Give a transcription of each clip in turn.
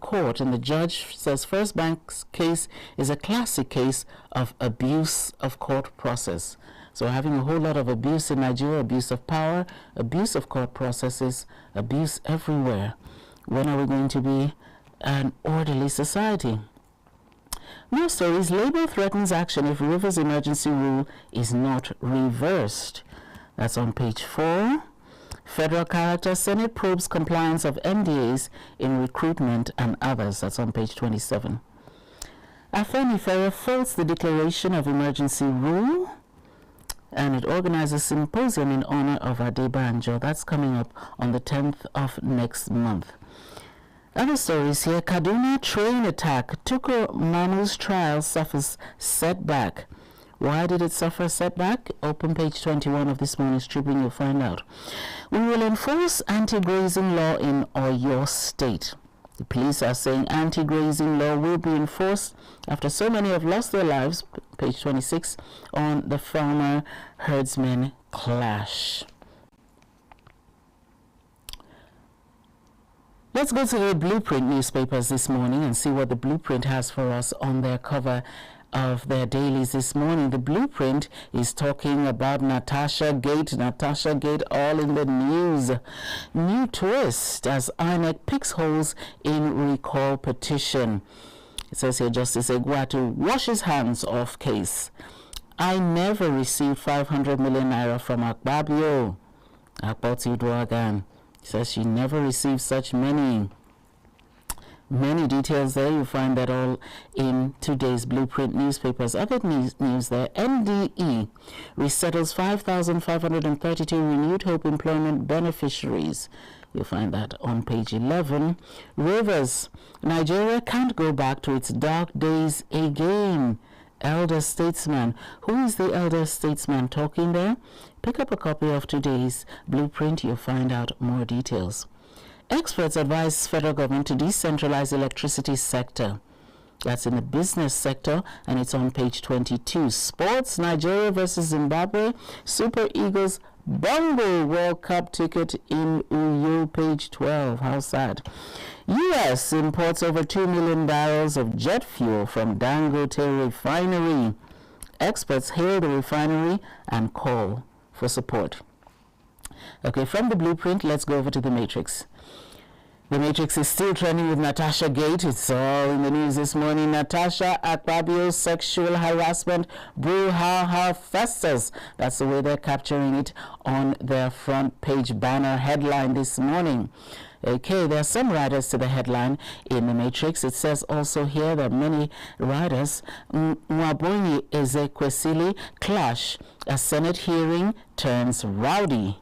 court, and the judge says First Bank's case is a classic case of abuse of court process. So having a whole lot of abuse in Nigeria, abuse of power, abuse of court processes, abuse everywhere. When are we going to be an orderly society? More stories. Labour threatens action if Rivers emergency rule is not reversed. That's on page 4. Federal character, Senate probes compliance of MDAs in recruitment and others. That's on page 27. Afenifere faults the declaration of emergency rule, and it organizes a symposium in honor of Adebanjo. That's coming up on the 10th of next month. Other stories here. Kaduna train attack. Tukur Manu's trial suffers setback. Why did it suffer setback? Open page 21 of this morning's Tribune, you'll find out. We will enforce anti-grazing law in Oyo State. The police are saying anti-grazing law will be enforced after so many have lost their lives, page 26, on the farmer-herdsman clash. Let's go to the Blueprint newspapers this morning and see what the Blueprint has for us on their cover of their dailies this morning. The Blueprint is talking about Natasha Gate, all in the news. New twist as INEC picks holes in recall petition. It says here, Justice Egwatu washes hands off case. I never received 500 million naira from Akpabio. Akpoti Dwagan says she never received such many details there. You'll find that all in today's Blueprint newspapers. Other news there. NDE resettles 5,532 renewed hope employment beneficiaries. You'll find that on page 11. Rivers, Nigeria can't go back to its dark days again. Elder statesman. Who is the elder statesman talking there? Pick up a copy of today's Blueprint. You'll find out more details. Experts advise federal government to decentralize electricity sector. That's in the business sector, and it's on page 22. Sports, Nigeria versus Zimbabwe. Super Eagles bungle World Cup ticket in Uyo, page 12. How sad. U.S. imports over 2 million barrels of jet fuel from Dangote refinery. Experts hail the refinery and call for support. Okay, from the Blueprint, let's go over to the Matrix. The Matrix is still trending with Natasha Gate. It's all in the news this morning. Natasha Akpabio's sexual harassment brouhaha festers. That's the way they're capturing it on their front page banner headline this morning. Okay, there are some riders to the headline in the Matrix. It says also here that many riders. Mwabonyi Ezekwesili clash. A Senate hearing turns rowdy.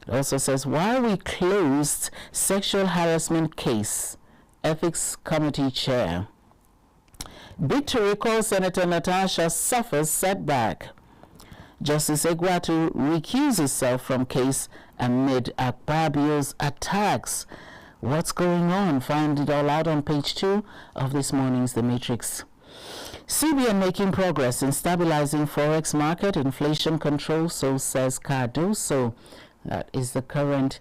It also says, why we closed sexual harassment case, ethics committee chair. Big to recall Senator Natasha suffers setback. Justice Egwatu recuses herself from case amid Akpabio's attacks. What's going on? Find it all out on page 2 of this morning's The Matrix. CBN making progress in stabilizing forex market, inflation control, so says Cardoso. That is the current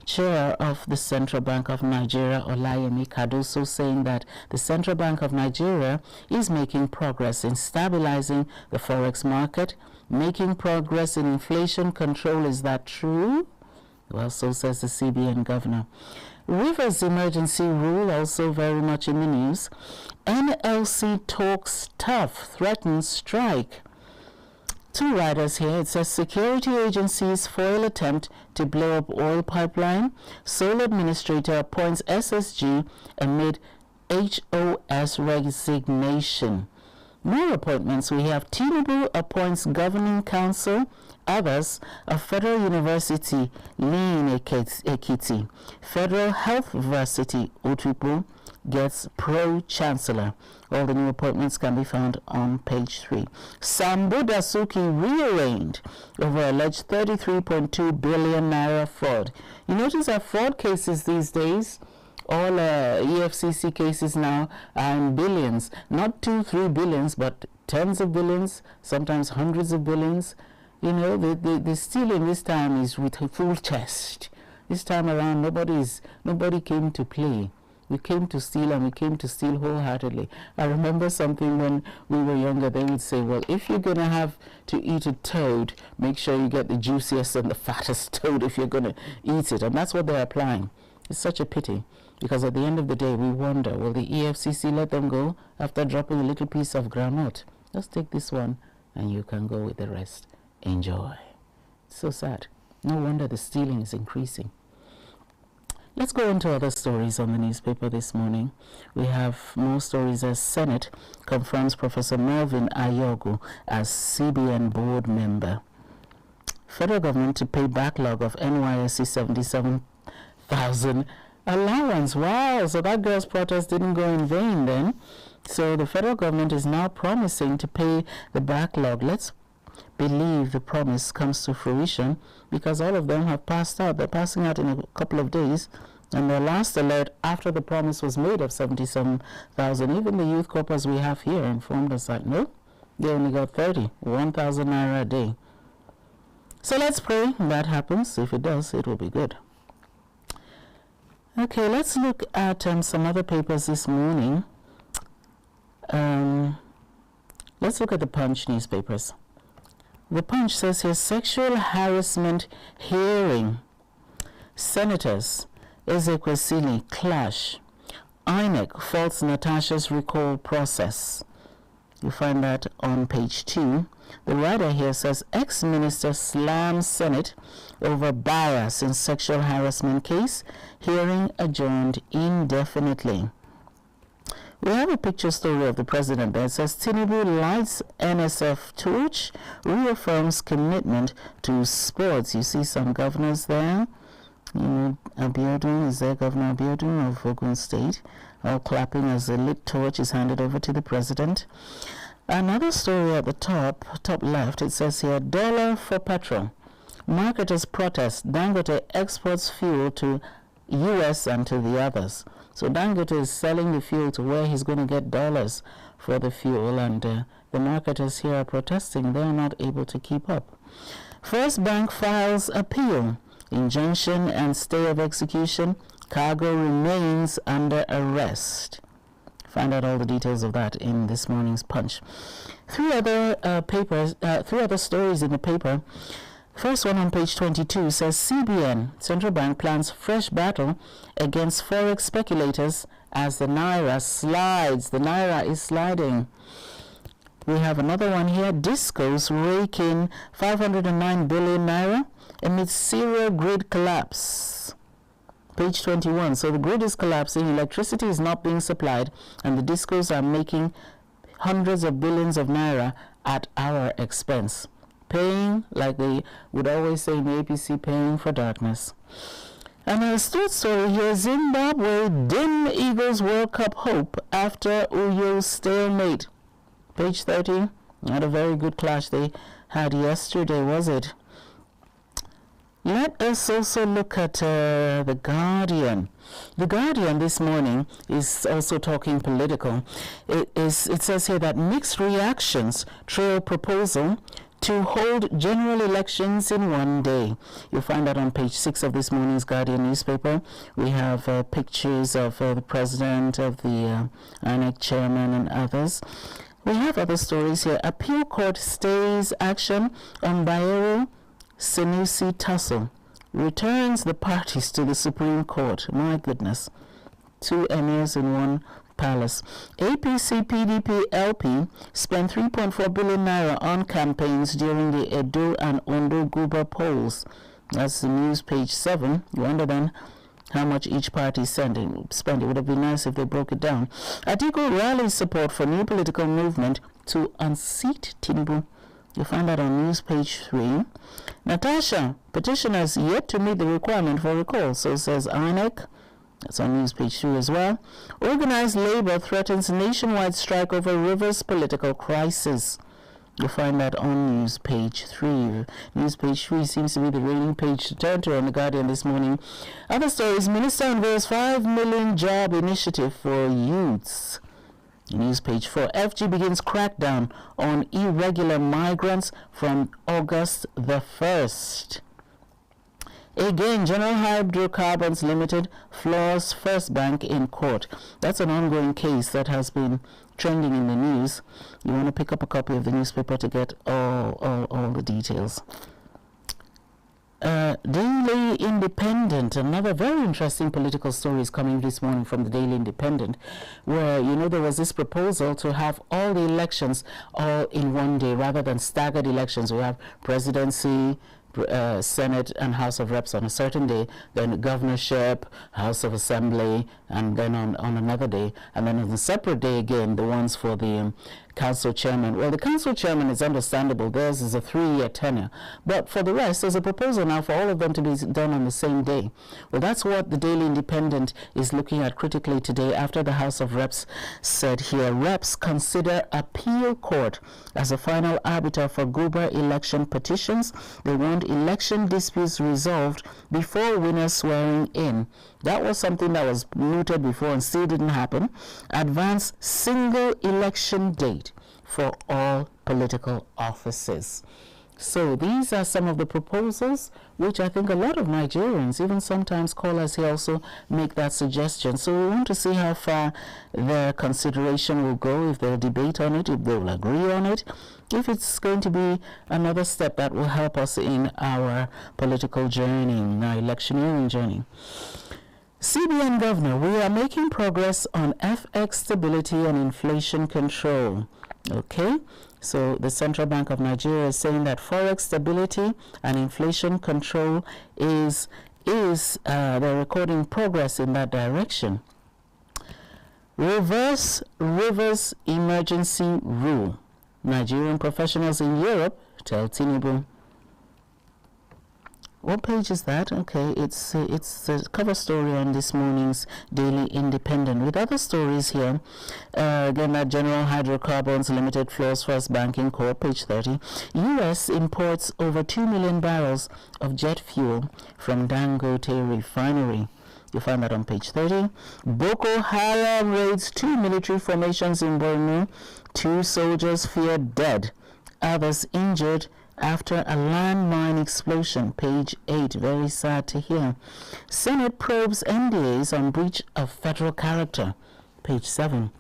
chair of the Central Bank of Nigeria, Olayemi Cardoso, saying that the Central Bank of Nigeria is making progress in stabilizing the forex market, making progress in inflation control. Is that true? Well, so says the CBN governor. Rivers emergency rule also very much in the news. NLC talks tough, threatens strike. Two riders here. It says security agencies foil attempt to blow up oil pipeline. Sole administrator appoints SSG amid HOS resignation. More appointments. We have Tinubu appoints governing council. Others, a Federal University, Lean Ekiti. Federal Health University, Otupo, gets pro-chancellor. All the new appointments can be found on page 3. Sambo Dasuki rearranged over alleged 33.2 billion naira fraud. You notice that fraud cases these days, all EFCC cases now are in billions. Not 2-3 billions, but tens of billions, sometimes hundreds of billions. You know, the stealing this time is with a full chest. This time around, nobody came to play. We came to steal, and we came to steal wholeheartedly. I remember something when we were younger. They would say, well, if you're going to have to eat a toad, make sure you get the juiciest and the fattest toad if you're going to eat it. And that's what they're applying. It's such a pity, because at the end of the day, we wonder, will the EFCC let them go after dropping a little piece of granite? Just take this one, and you can go with the rest. Enjoy. It's so sad. No wonder the stealing is increasing. Let's go on to other stories on the newspaper this morning. We have more stories as Senate confirms Professor Melvin Ayogu as CBN board member. Federal government to pay backlog of NYSC 77,000 allowance. Wow, so that girl's protest didn't go in vain then. So the federal government is now promising to pay the backlog. Let's believe the promise comes to fruition, because all of them have passed out. They're passing out in a couple of days, and their last alert after the promise was made of 77,000. Even the youth corpers we have here informed us that no, they only got 1,000 naira a day. So let's pray that happens. If it does, it will be good. Okay, let's look at some other papers this morning. Let's look at the Punch newspapers. The Punch says here, sexual harassment hearing. Senators Ezekwesili clash. INEC faults Natasha's recall process. You find that on page 2. The writer here says, ex-minister slams Senate over bias in sexual harassment case. Hearing adjourned indefinitely. We have a picture story of the president there. It says, Tinubu lights NSF torch, reaffirms commitment to sports. You see some governors there. You know, Abiodun, is there Governor Abiodun of Ogun State, all clapping as the lit torch is handed over to the president. Another story at the top left, it says here, $1 for petrol. Marketers protest. Dangote exports fuel to US and to the others. So Dangote is selling the fuel to where he's going to get dollars for the fuel, and the marketers here are protesting. They're not able to keep up. First Bank files appeal. Injunction and stay of execution. Cargo remains under arrest. Find out all the details of that in this morning's Punch. Three other stories in the paper. First one on page 22 says CBN, Central Bank, plans fresh battle against forex speculators as the Naira slides. The Naira is sliding. We have another one here. Discos rake in 509 billion Naira amidst serial grid collapse. Page 21. So the grid is collapsing, electricity is not being supplied, and the discos are making hundreds of billions of Naira at our expense. Paying, like they would always say in the APC, paying for darkness. And a third story here, Zimbabwe dim Eagles World Cup hope after Uyo's stalemate. Page 30, not a very good clash they had yesterday, was it? Let us also look at The Guardian. The Guardian this morning is also talking political. It says here that mixed reactions trail proposal to hold general elections in one day. You'll find that on page 6 of this morning's Guardian newspaper. We have pictures of the president, of the INEC chairman, and others. We have other stories here. Appeal court stays action on Bayero Senusi tussle. Returns the parties to the Supreme Court. My goodness. 2 emirs in one palace. APC PDP LP spent 3.4 billion naira on campaigns during the Edo and Ondo Guba polls. That's the news, page 7. You wonder then how much each party spent. It would have been nice if they broke it down. Atiku rallies support for new political movement to unseat Tinubu. You find that on news, page 3. Natasha, petitioners yet to meet the requirement for recall, so says INEC. That's on news, page 3 as well. Organized labor threatens nationwide strike over Rivers political crisis. You'll find that on news, page 3. News, page 3 seems to be the reigning page to turn to on The Guardian this morning. Other stories, Minister unveils 5 million job initiative for youths. News, page 4. FG begins crackdown on irregular migrants from August the 1st. Again, General Hydrocarbons Limited floors First Bank in court. That's an ongoing case that has been trending in the news. You want to pick up a copy of the newspaper to get all the details. Daily Independent, another very interesting political story is coming this morning from the Daily Independent, where, there was this proposal to have all the elections all in one day rather than staggered elections. We have presidency, Senate and House of Reps on a certain day, then governorship, House of Assembly, and then on another day, and then on a separate day again, the ones for the council chairman. Well, the council chairman is understandable. Theirs is a 3-year tenure. But for the rest, there's a proposal now for all of them to be done on the same day. Well, that's what the Daily Independent is looking at critically today after the House of Reps said here, Reps consider appeal court as a final arbiter for Guber election petitions. They want election disputes resolved before winner swearing in. That was something that was mooted before and still didn't happen. Advance single election date for all political offices. So these are some of the proposals which I think a lot of Nigerians, even sometimes callers here, also make that suggestion. So we want to see how far their consideration will go, if they'll debate on it, if they'll agree on it, if it's going to be another step that will help us in our political journey, our electioneering journey. CBN Governor, we are making progress on FX stability and inflation control. Okay, so the Central Bank of Nigeria is saying that forex stability and inflation control they're recording progress in that direction. Reverse Rivers emergency rule. Nigerian professionals in Europe tell Tinubu. What page is that? Okay, it's the cover story on this morning's Daily Independent. With other stories here, again, that General Hydrocarbons Limited floors First Bank in court, page 30. U.S. imports over 2 million barrels of jet fuel from Dangote refinery. You find that on page 30. Boko Haram raids 2 military formations in Borno. 2 soldiers feared dead. Others injured after a landmine explosion, page 8, very sad to hear. Senate probes NDAs on breach of federal character, page 7.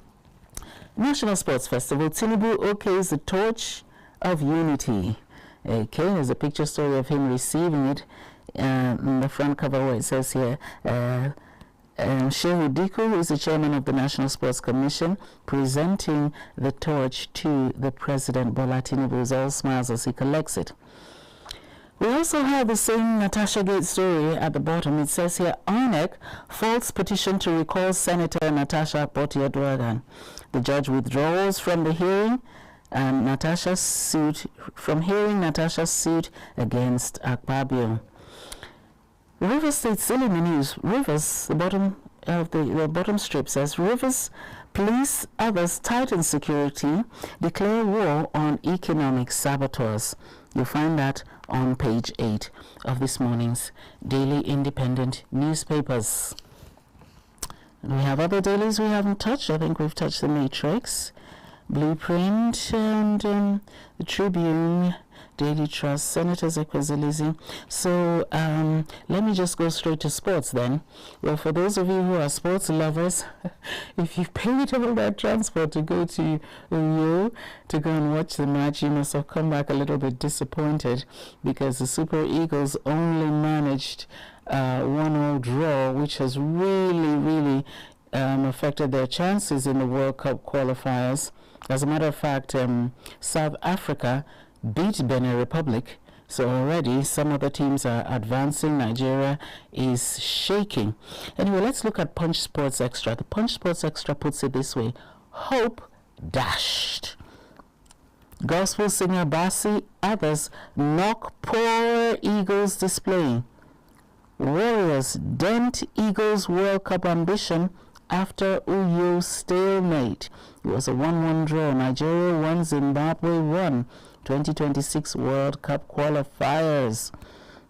National Sports Festival, Tinubu okays the torch of unity. Okay, there's a picture story of him receiving it on the front cover where it says here, Shehu Diku, who is the chairman of the National Sports Commission, presenting the torch to the President Bola Tinubu, who's all smiles as he collects it. We also have the same Natasha Gate story at the bottom. It says here, INEC false petition to recall Senator Natasha Akpoti-Addo. The judge withdraws from the hearing and Natasha's suit against Akpabio. Rivers State still in the news. Rivers, the bottom of the bottom strip says, Rivers police others tighten security, declare war on economic saboteurs. You'll find that on page 8 of this morning's Daily Independent newspapers. And we have other dailies we haven't touched. I think we've touched the Matrix, Blueprint, and the Tribune, Daily Trust, Senators Equazilizi. So let me just go straight to sports then. Well, for those of you who are sports lovers, if you paid all that transport to go to Uyo to go and watch the match, you must have come back a little bit disappointed because the Super Eagles only managed 1-1 draw, which has really affected their chances in the World Cup qualifiers. As a matter of fact, South Africa beat Benin Republic, so already some other teams are advancing. Nigeria is shaking. Anyway, let's look at Punch Sports Extra. The Punch Sports Extra puts it this way: hope dashed. Gospel singer Bassi, others knock poor Eagles display. Warriors dent Eagles World Cup ambition after Uyo stalemate. It was a 1-1 draw. Nigeria won, Zimbabwe won. 2026 World Cup qualifiers.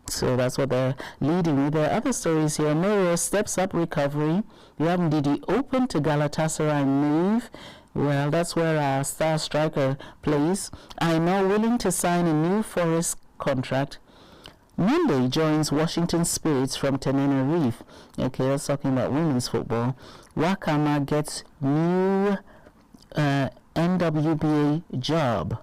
So that's what they're leading with. There are other stories here. Mario steps up recovery. You have Ndidi open to Galatasaray move. Well, that's where our star striker plays. I'm now willing to sign a new Forest contract. Monday joins Washington Spirits from Tenerife. Okay, that's talking about women's football. Wakama gets new NWBA job.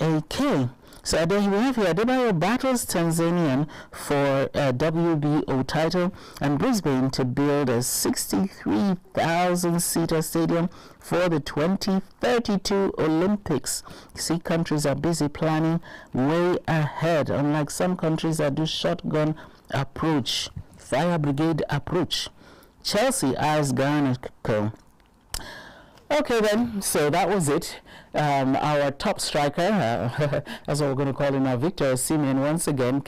Okay, so there we have here. Adebayo battles Tanzanian for WBO title, and Brisbane to build a 63,000-seater stadium for the 2032 Olympics. See, countries are busy planning way ahead, unlike some countries that do shotgun approach, fire brigade approach. Chelsea eyes Garnacho. Okay then, so that was it. Our top striker, that's what we're going to call him now, Victor Osimhen, once again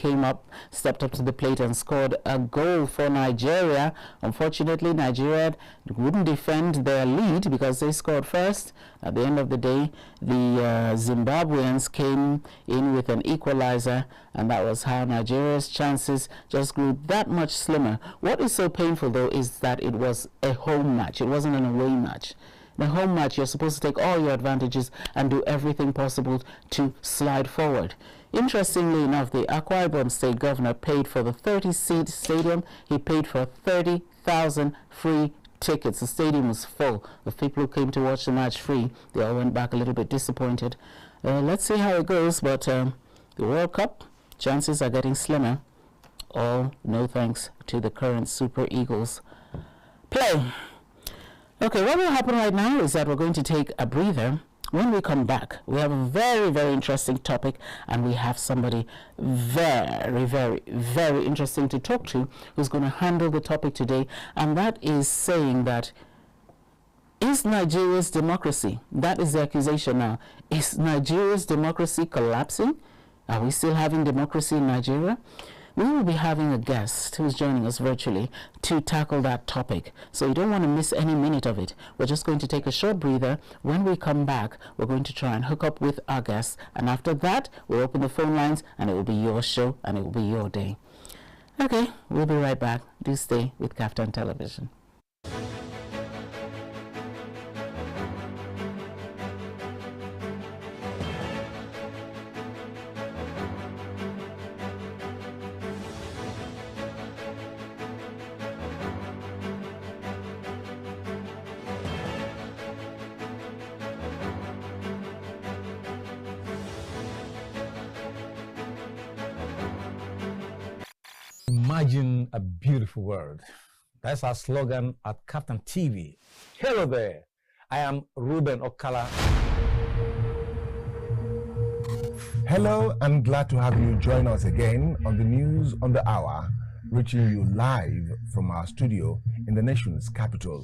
stepped up to the plate and scored a goal for Nigeria. Unfortunately, Nigeria wouldn't defend their lead because they scored first. At the end of the day, the Zimbabweans came in with an equalizer, and that was how Nigeria's chances just grew that much slimmer. What is so painful, though, is that it was a home match. It wasn't an away match. The home match, you're supposed to take all your advantages and do everything possible to slide forward. Interestingly enough, the Akwa Ibom State governor paid for the 30-seat stadium. He paid for 30,000 free tickets. The stadium was full. The people who came to watch the match free, they all went back a little bit disappointed. Let's see how it goes, but the World Cup, chances are getting slimmer. All no thanks to the current Super Eagles. Play. Okay, what will happen right now is that we're going to take a breather. When we come back, we have a very, very interesting topic, and we have somebody very, very, very interesting to talk to who's going to handle the topic today, and that is saying that is Nigeria's democracy, that is the accusation now, is Nigeria's democracy collapsing? Are we still having democracy in Nigeria? We will be having a guest who's joining us virtually to tackle that topic. So you don't want to miss any minute of it. We're just going to take a short breather. When we come back, we're going to try and hook up with our guest. And after that, we'll open the phone lines, and it will be your show, and it will be your day. Okay, we'll be right back. Do stay with Kaftan Television. Imagine a beautiful world. That's our slogan at Captain TV. Hello there. I am Ruben Okala. Hello, I'm glad to have you join us again on the news on the hour, reaching you live from our studio in the nation's capital.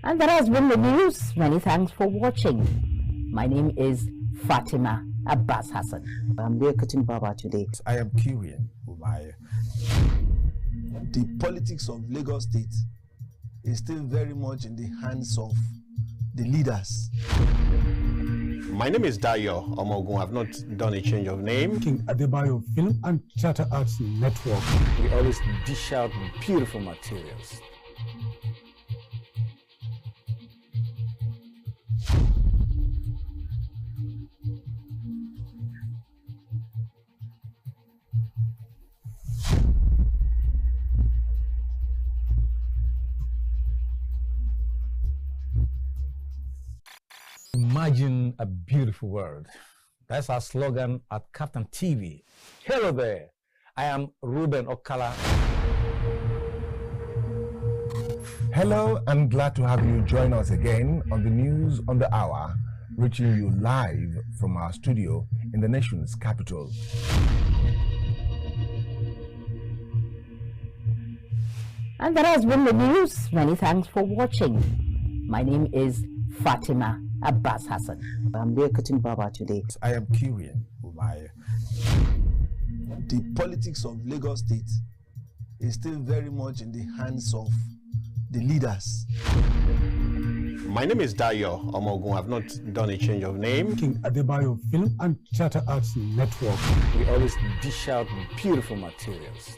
And that has been the news. Many thanks for watching. My name is Fatima Abbas Hassan. I'm there cutting Baba today. I am Kirian Umaye. The politics of Lagos State is still very much in the hands of the leaders. My name is Dayo Omogun. I've not done a change of name. King Adebayo Film and Theatre Arts Network. We always dish out beautiful materials. Imagine a beautiful world. That's our slogan at Captain TV. Hello there. I am Ruben Okala. Hello, I'm glad to have you join us again on the news on the hour, reaching you live from our studio in the nation's capital. And that has been the news. Many thanks for watching. My name is Fatima Abbas Hassan. I'm there cutting Baba today. I am Kirian Umaye. The politics of Lagos State is still very much in the hands of the leaders. My name is Dayo Omogun. I've not done a change of name. King Adebayo Film and Theatre Arts Network. We always dish out beautiful materials.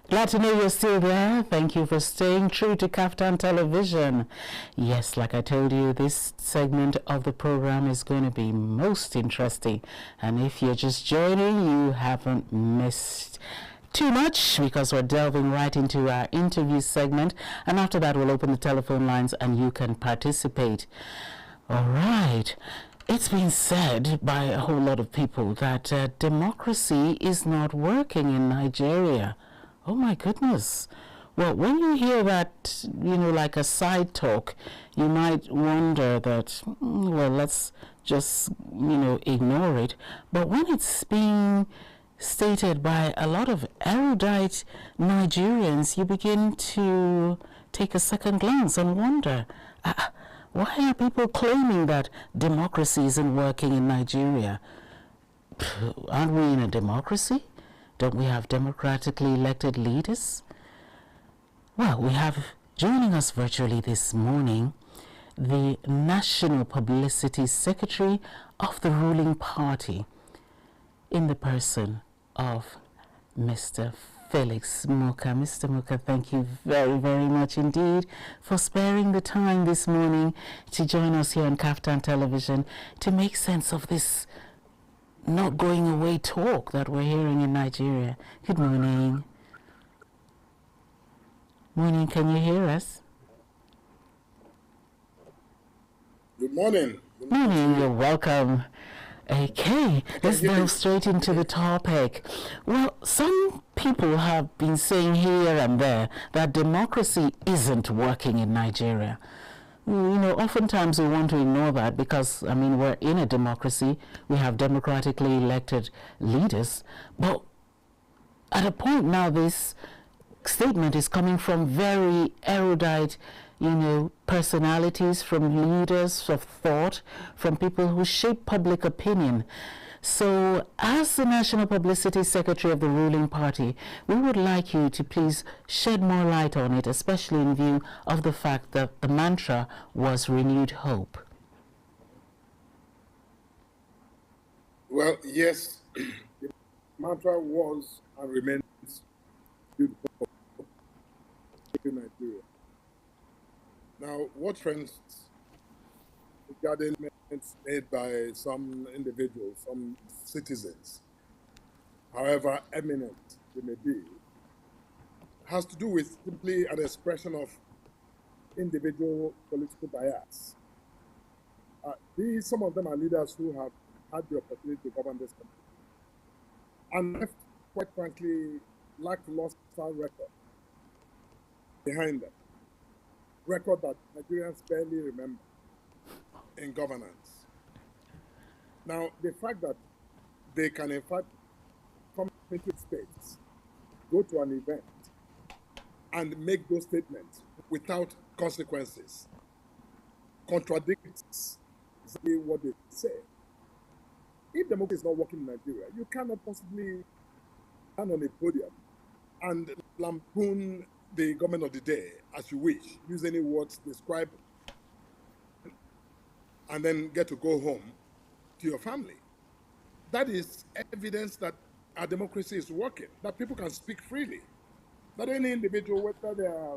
Glad to know you're still there. Thank you for staying true to Kaftan Television. Yes, like I told you, this segment of the program is going to be most interesting. And if you're just joining, you haven't missed too much, because we're delving right into our interview segment. And after that, we'll open the telephone lines and you can participate. All right. It's been said by a whole lot of people that democracy is not working in Nigeria. Oh my goodness. Well, when you hear that, like a side talk, you might wonder that, well, let's just, ignore it. But when it's being stated by a lot of erudite Nigerians, you begin to take a second glance and wonder, why are people claiming that democracy isn't working in Nigeria? Aren't we in a democracy? Don't we have democratically elected leaders? Well, we have joining us virtually this morning the National Publicity Secretary of the ruling party, in the person of Mr. Felix Muka. Mr. Muka, thank you very, very much indeed for sparing the time this morning to join us here on Kaftan Television to make sense of this not going away talk that we're hearing in Nigeria. Good morning. Morning, can you hear us? Good morning. Good morning, you're welcome. Okay, let's delve straight into the topic. Well, some people have been saying here and there that democracy isn't working in Nigeria. Oftentimes we want to ignore that because, we're in a democracy. We have democratically elected leaders. But at a point now, this statement is coming from very erudite, personalities, from leaders of thought, from people who shape public opinion. So, as the National Publicity Secretary of the ruling party, we would like you to please shed more light on it, especially in view of the fact that the mantra was renewed hope. Well, yes, the mantra was and remains renewed hope in Nigeria. Now, what trends regarding statements made by some individuals, some citizens, however eminent they may be, has to do with simply an expression of individual political bias. Some of them are leaders who have had the opportunity to govern this country and left, quite frankly, lackluster record behind them. Record that Nigerians barely remember in governance. Now, the fact that they can, in fact, come into space, go to an event, and make those statements without consequences contradicts exactly what they say. If democracy is not working in Nigeria, you cannot possibly stand on a podium and lampoon the government of the day as you wish, use any words, describe, and then get to go home to your family. That is evidence that our democracy is working, that people can speak freely. That any individual, whether they are,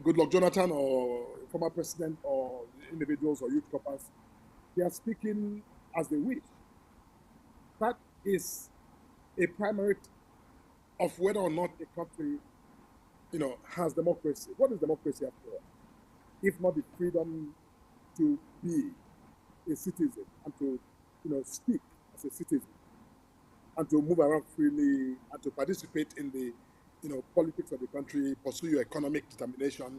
Goodluck Jonathan or former president or individuals or youth corpers, they are speaking as they wish. That is a primary of whether or not a country, has democracy. What is democracy after all? If not the freedom to be a citizen and to, speak as a citizen and to move around freely and to participate in the, politics of the country, pursue your economic determination,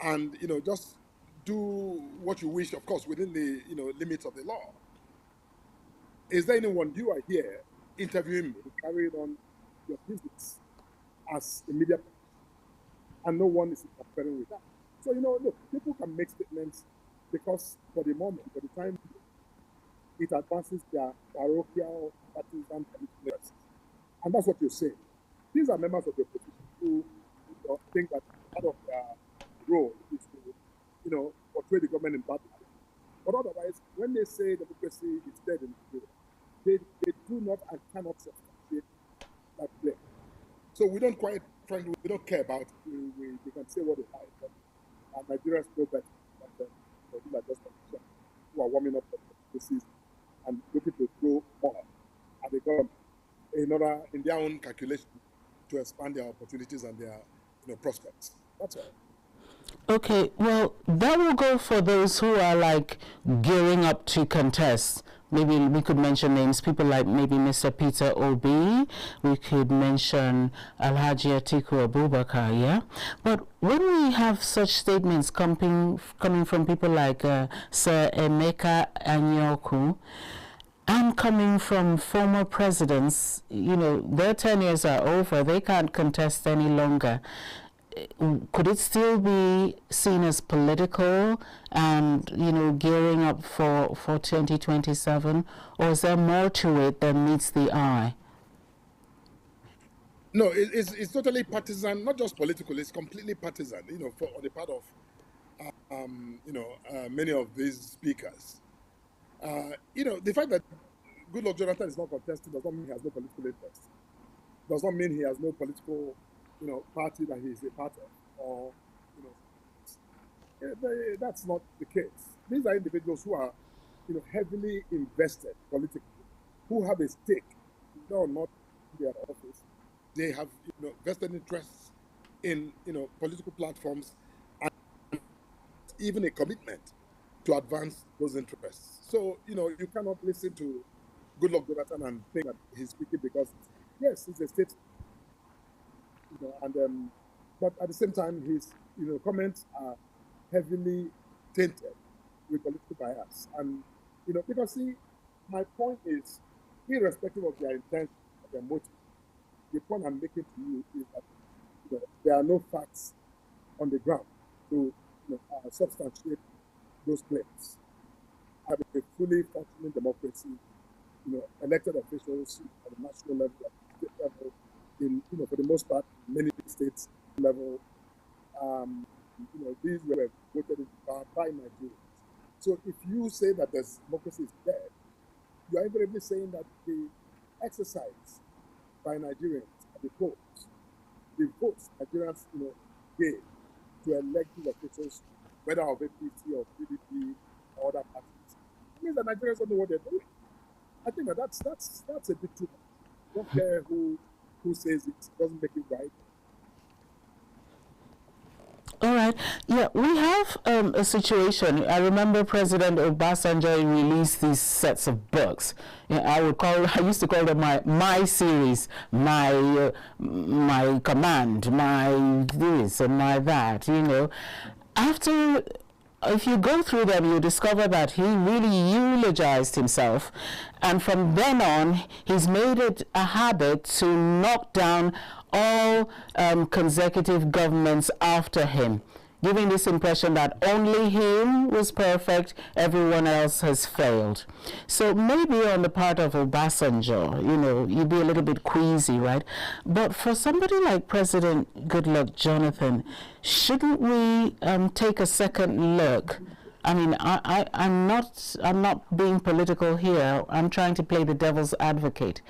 and, just do what you wish, of course, within the, limits of the law. Is there anyone, you are here interviewing me, carrying on your business as a media person, and no one is interfering with that? So, look, people can make statements because for the moment, for the time, it advances their parochial, partisan interests. And that's what you're saying. These are members of the opposition who think that part of their role is to, portray the government in bad light. But otherwise, when they say democracy is dead in Nigeria, they do not and cannot substantiate that claim. So we don't quite, frankly, we don't care about it. We can say what they like, but Nigerians know better than these are just politicians who are warming up the season and looking to throw more at the government in their own calculation to expand their opportunities and their prospects. That's all. Okay, well, that will go for those who are like gearing up to contest. Maybe we could mention names, people like maybe Mr. Peter Obi. We could mention Alhaji Atiku Abubakar, yeah? But when we have such statements coming from people like Sir Emeka Anyoku, and coming from former presidents, their tenures are over, they can't contest any longer. Could it still be seen as political and, gearing up for 2027? Or is there more to it than meets the eye? No, it's totally partisan, not just political, it's completely partisan, on the part of, many of these speakers. The fact that Goodluck Jonathan is not contesting does not mean he has no political interest. Does not mean he has no political party that he is a part of, or that's not the case. These are individuals who are, heavily invested politically, who have a stake, whether or not in their office. They have, vested interests in, political platforms, and even a commitment to advance those interests. So, you cannot listen to Goodluck Jonathan and think that he's speaking because, yes, he's a statesman. But at the same time, his comments are heavily tainted with political bias. And because see, my point is, irrespective of their intent, of their motive, the point I'm making to you is that there are no facts on the ground to substantiate those claims. Have a fully functioning democracy, elected officials at the national level, at the state level, for the most part, many states level, these were voted in by Nigerians. So if you say that democracy is dead, you are invariably saying that the exercise by Nigerians at the polls, the votes Nigerians gave to elect these officials, whether of APC or PDP or other parties, means that Nigerians don't know what they're doing. I think that's a bit too much. Don't care who says it, doesn't make it right. All right. Yeah, we have a situation. I remember President Obasanjo released these sets of books. I used to call them my series, my command, my this and my that. If you go through them, you discover that he really eulogized himself. And from then on, he's made it a habit to knock down all consecutive governments after him, giving this impression that only him was perfect, everyone else has failed. So maybe on the part of Obasanjo, you'd be a little bit queasy, right? But for somebody like President Goodluck Jonathan, shouldn't we take a second look? I mean, I'm not being political here. I'm trying to play the devil's advocate,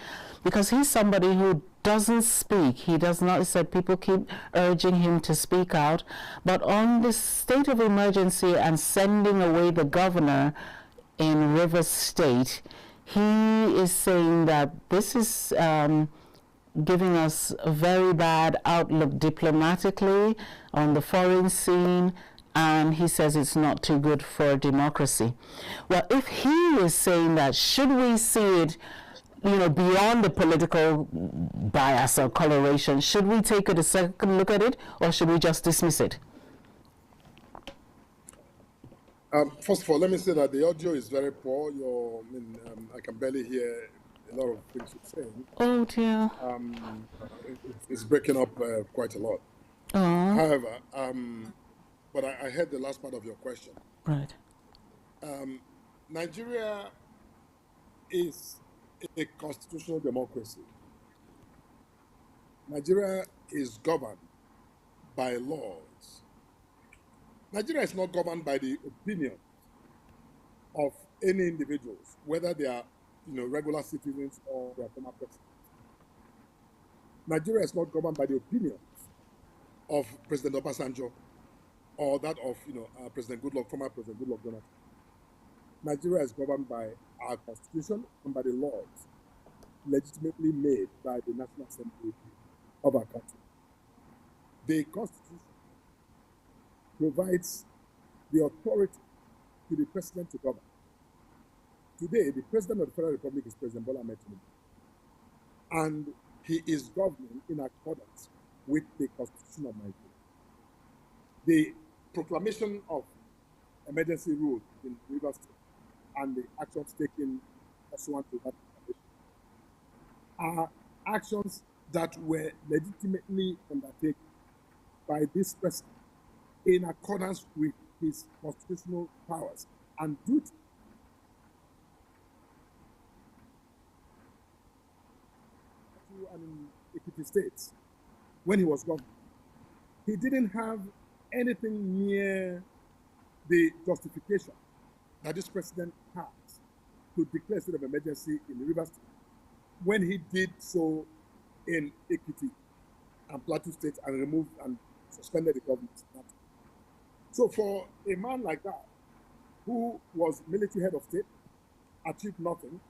because he's somebody who doesn't speak. He does not. He said people keep urging him to speak out, but on this state of emergency and sending away the governor in Rivers State, he is saying that this is giving us a very bad outlook diplomatically on the foreign scene, and he says it's not too good for democracy. Well, if he is saying that, should we see it beyond the political bias or coloration? Should we take a second look at it, or should we just dismiss it? First of all, let me say that the audio is very poor. I can barely hear a lot of things you're saying. Oh dear. It's breaking up quite a lot. However, but I heard the last part of your question. Right. Nigeria is a constitutional democracy. Nigeria is governed by laws. Nigeria is not governed by the opinion of any individuals, whether they are regular citizens or they are former presidents. Nigeria is not governed by the opinions of President Obasanjo or that of President Goodluck, former President Goodluck Jonathan. Nigeria is governed by our constitution and by the laws legitimately made by the National Assembly of our country. The Constitution provides the authority to the president to govern. Today, the president of the Federal Republic is President Bola Ahmed Tinubu, and he is governing in accordance with the Constitution of Nigeria. The proclamation of emergency rule in Rivers State and the actions taken pursuant to that proclamation are actions that were legitimately undertaken by this president in accordance with his constitutional powers and duty. And in Ekiti States, when he was governor, he didn't have anything near the justification that this president has to declare state of emergency in the Rivers State when he did so in Ekiti and Plateau State and removed and suspended the government. So for a man like that, who was military head of state, achieved nothing,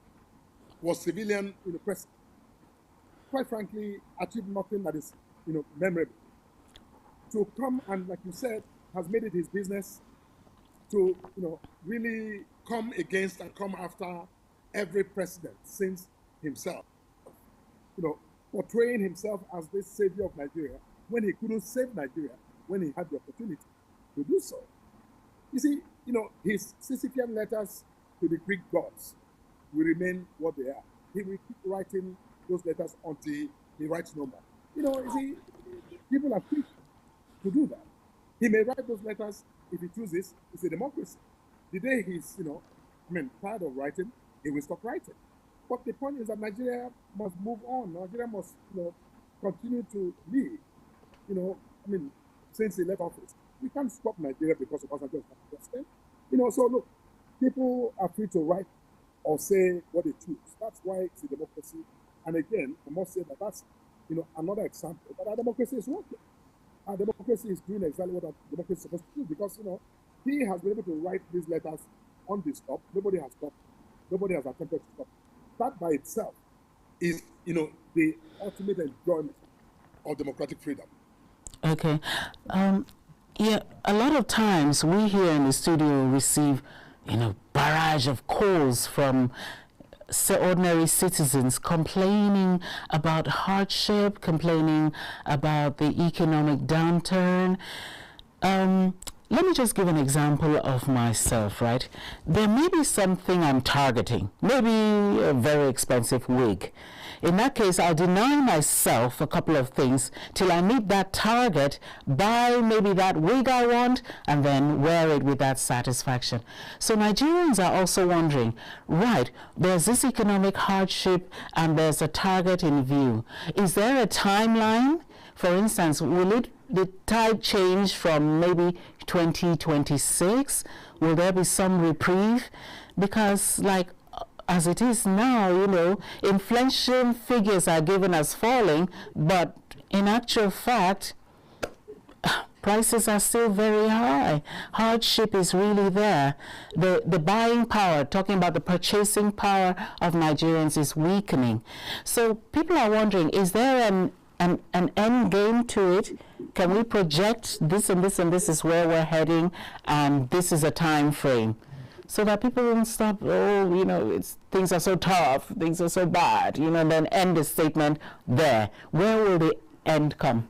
was civilian president, quite frankly, achieved nothing that is memorable, to come and, like you said, has made it his business to really come against and come after every president since himself, portraying himself as the savior of Nigeria when he couldn't save Nigeria when he had the opportunity to do so. You see, his Sisyphean letters to the Greek gods will remain what they are. He will keep writing those letters until he writes no more. You see, people are free to do that. He may write those letters if he chooses. It's a democracy. The day he's, tired of writing, he will stop writing. But the point is that Nigeria must move on. Nigeria must, continue to lead. Since he left office, we can't stop Nigeria because of Obasanjo is not president. So look, people are free to write or say what they choose. That's why it's a democracy. And again, I must say that that's, another example that our democracy is working. Our democracy is doing exactly what our democracy is supposed to do because, he has been able to write these letters on the stop. Nobody has stopped. Nobody has attempted to stop. That by itself is, the ultimate enjoyment of democratic freedom. Okay. Yeah, a lot of times we here in the studio receive, barrage of calls from ordinary citizens complaining about hardship, complaining about the economic downturn. Let me just give an example of myself, right? There may be something I'm targeting, maybe a very expensive wig. In that case, I'll deny myself a couple of things till I meet that target, buy maybe that wig I want, and then wear it with that satisfaction. So Nigerians are also wondering, right, there's this economic hardship and there's a target in view. Is there a timeline? For instance, will the tide change from maybe 2026? Will there be some reprieve? Because as it is now, inflation figures are given as falling, but in actual fact, prices are still very high. Hardship is really there. The buying power, talking about the purchasing power of Nigerians, is weakening. So people are wondering, is there an end game to it? Can we project this and this and this is where we're heading, and this is a time frame? So that people won't stop, things are so tough, things are so bad, and then end the statement there. Where will the end come?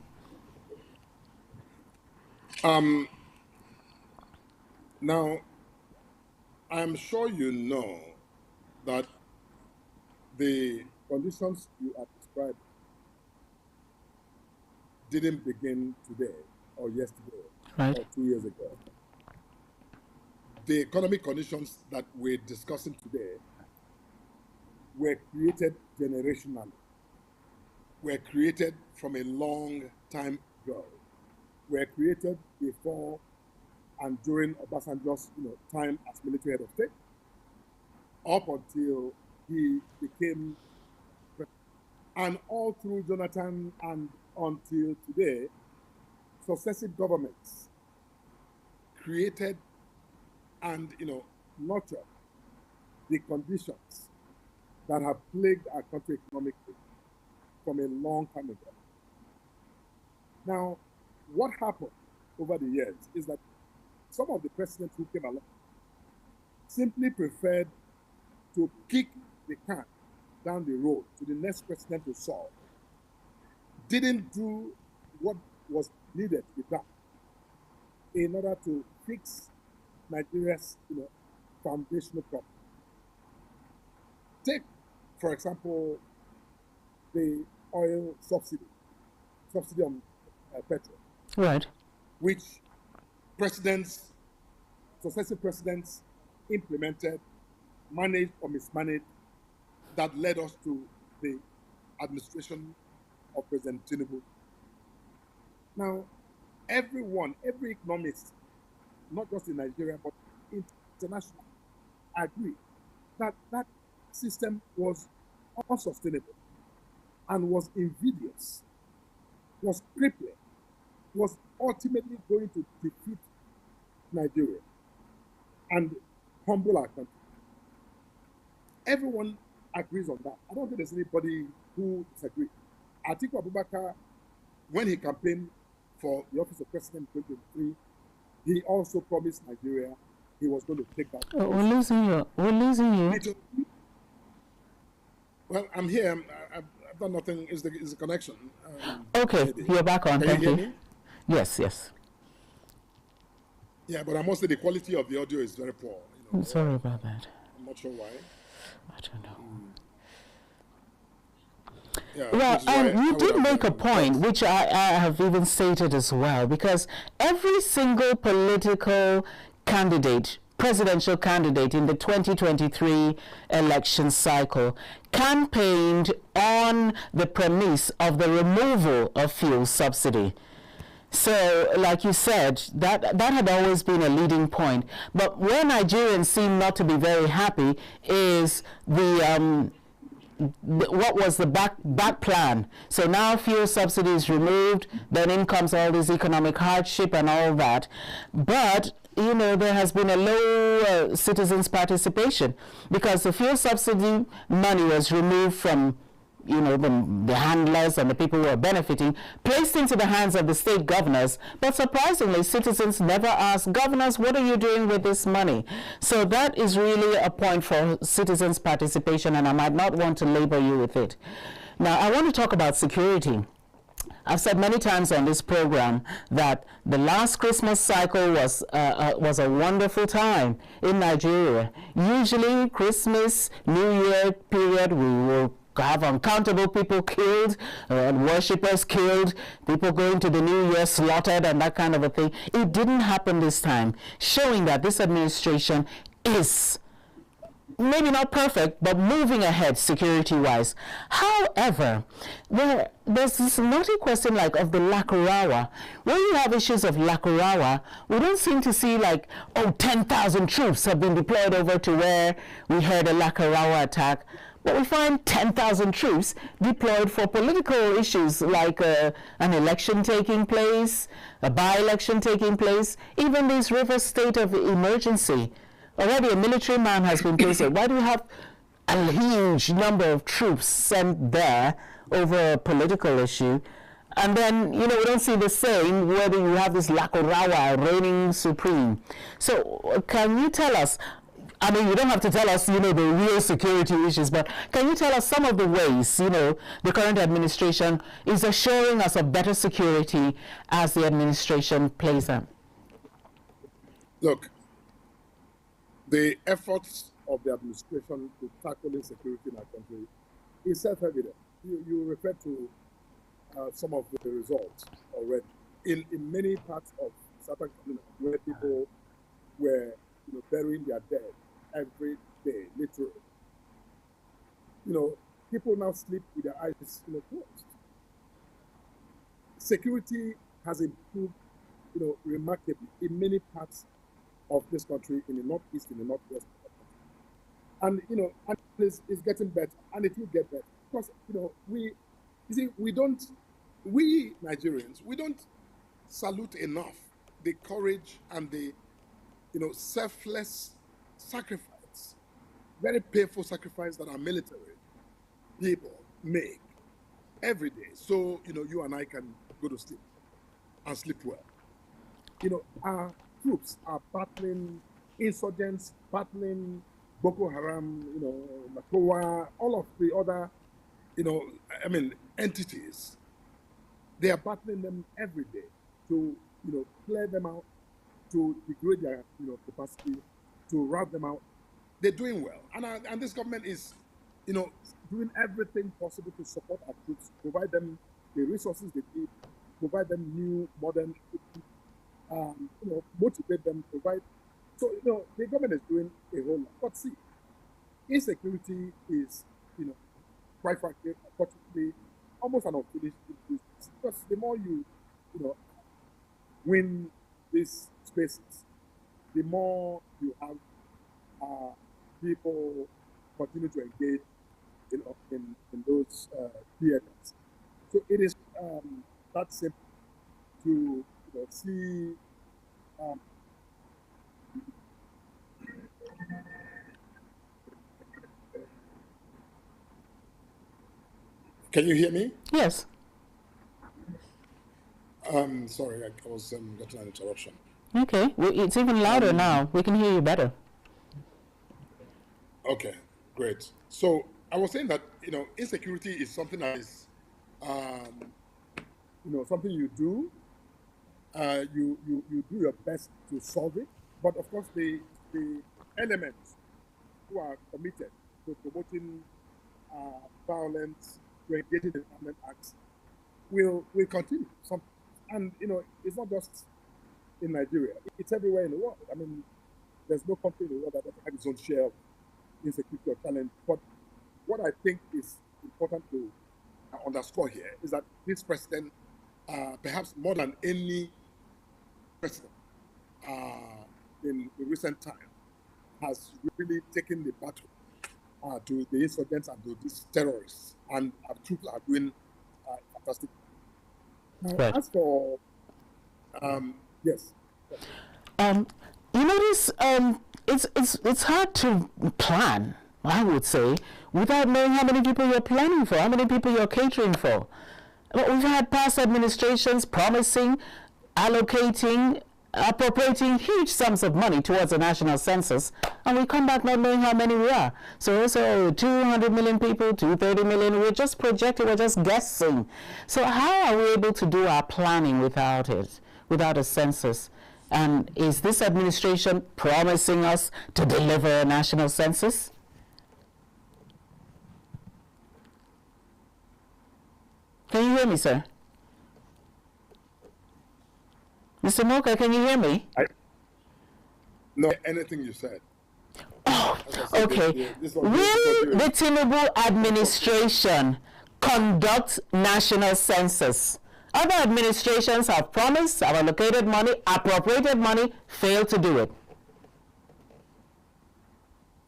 Now, I'm sure you know that the conditions you are describing didn't begin today or yesterday right, or 2 years ago. The economic conditions that we're discussing today were created generationally, were created from a long time ago, were created before and during Obasanjo's time as military head of state, up until he became president. And all through Jonathan and until today, successive governments created and nurtured the conditions that have plagued our country economically from a long time ago. Now, what happened over the years is that some of the presidents who came along simply preferred to kick the can down the road to the next president to solve, didn't do what was needed to be done in order to fix Nigeria's foundational problem. Take, for example, the oil subsidy on petrol, Right. which successive presidents implemented, managed or mismanaged, that led us to the administration of President Tinubu. Now, every economist, not just in Nigeria, but internationally, agree that that system was unsustainable and was invidious, was crippling, was ultimately going to defeat Nigeria and humble our country. Everyone agrees on that. I don't think there's anybody who disagrees. Atiku Abubakar, when he campaigned for the office of president in 2023, he also promised Nigeria he was going to take that. Oh, we're losing you. Well, I'm here. I've done nothing. Is the connection? Okay, you're back on. Thank you. Me? Yes. Yeah, but I must say the quality of the audio is very poor. I'm sorry about that. I'm not sure why. I don't know. Yeah, well, you did make a point, which I have even stated as well, because every single political candidate, presidential candidate in the 2023 election cycle campaigned on the premise of the removal of fuel subsidy. So, like you said, that had always been a leading point. But where Nigerians seem not to be very happy is what was the back plan. So now fuel subsidy is removed, then in comes all this economic hardship and all that. But there has been a low citizens' participation because the fuel subsidy money was removed from the handlers and the people who are benefiting, placed into the hands of the state governors. But surprisingly, citizens never ask governors, what are you doing with this money? So that is really a point for citizens' participation, and I might not want to labor you with it. Now, I want to talk about security. I've said many times on this program that the last Christmas cycle was a wonderful time in Nigeria. Usually, Christmas, New Year period, we will have uncountable people killed, worshippers killed, people going to the New Year slaughtered and that kind of a thing. It didn't happen this time, showing that this administration is maybe not perfect, but moving ahead security-wise. However, there's this naughty question of the Lakurawa. When you have issues of Lakurawa, we don't seem to see 10,000 troops have been deployed over to where we heard a Lakurawa attack. But we find 10,000 troops deployed for political issues like an election taking place, a by-election taking place, even this river state of emergency. Already a military man has been placed. Why do you have a huge number of troops sent there over a political issue? And then, we don't see the same whether you have this Lakurawa reigning supreme. So can you tell us, I mean, you don't have to tell us, the real security issues, but can you tell us some of the ways, the current administration is assuring us of better security as the administration plays out? Look, the efforts of the administration to tackle insecurity in our country is self-evident. You refer to some of the results already. In many parts of Southern California, where people were burying their dead every day, literally. People now sleep with their eyes closed. Security has improved, remarkably in many parts of this country, in the northeast, in the northwest. And and it's getting better, and it will get better because we You see, we Nigerians, we don't salute enough the courage and the, selfless sacrifice, very painful sacrifice that our military people make every day. So, you and I can go to sleep and sleep well. Our troops are battling insurgents, battling Boko Haram, Makowa, all of the other, entities. They are battling them every day to, clear them out, to degrade their, capacity, to rout them out. They're doing well. And this government is, doing everything possible to support our troops, provide them the resources they need, provide them new, modern equipment, motivate them, provide. So, the government is doing a whole lot. But see, insecurity is, quite frankly, unfortunately, almost an unfinished business. Because the more you win these spaces, the more you have people continue to engage, in those theaters. So it is that simple to see. Can you hear me? Yes. Sorry, I was getting an interruption. Okay, it's even louder now. We can hear you better. Okay, great. So I was saying that insecurity is something that is something you do. You do your best to solve it, but of course the elements who are committed to promoting violence, to engaging in violent acts, will continue. And it's not just in Nigeria; it's everywhere in the world. I mean, there's no country in the world that doesn't have its own share of insecurity or challenge. But what I think is important to underscore here is that this president, perhaps more than any president in recent time, has really taken the battle to the insurgents and to these terrorists, and our troops are doing fantastic. Now, Right. as for yes. This it's hard to plan, I would say, without knowing how many people you're planning for, how many people you're catering for. But we've had past administrations promising, allocating, appropriating huge sums of money towards the national census, and we come back not knowing how many we are. So also 200 million people, 230 million, we're just projecting, we're just guessing. So how are we able to do our planning without it, without a census? And is this administration promising us to deliver a national census? Can you hear me, sir? Mr. Moka, can you hear me? No, anything you said. Oh, said, okay. Will the Tinubu administration conduct national census? Other administrations have promised, have allocated money, appropriated money, failed to do it.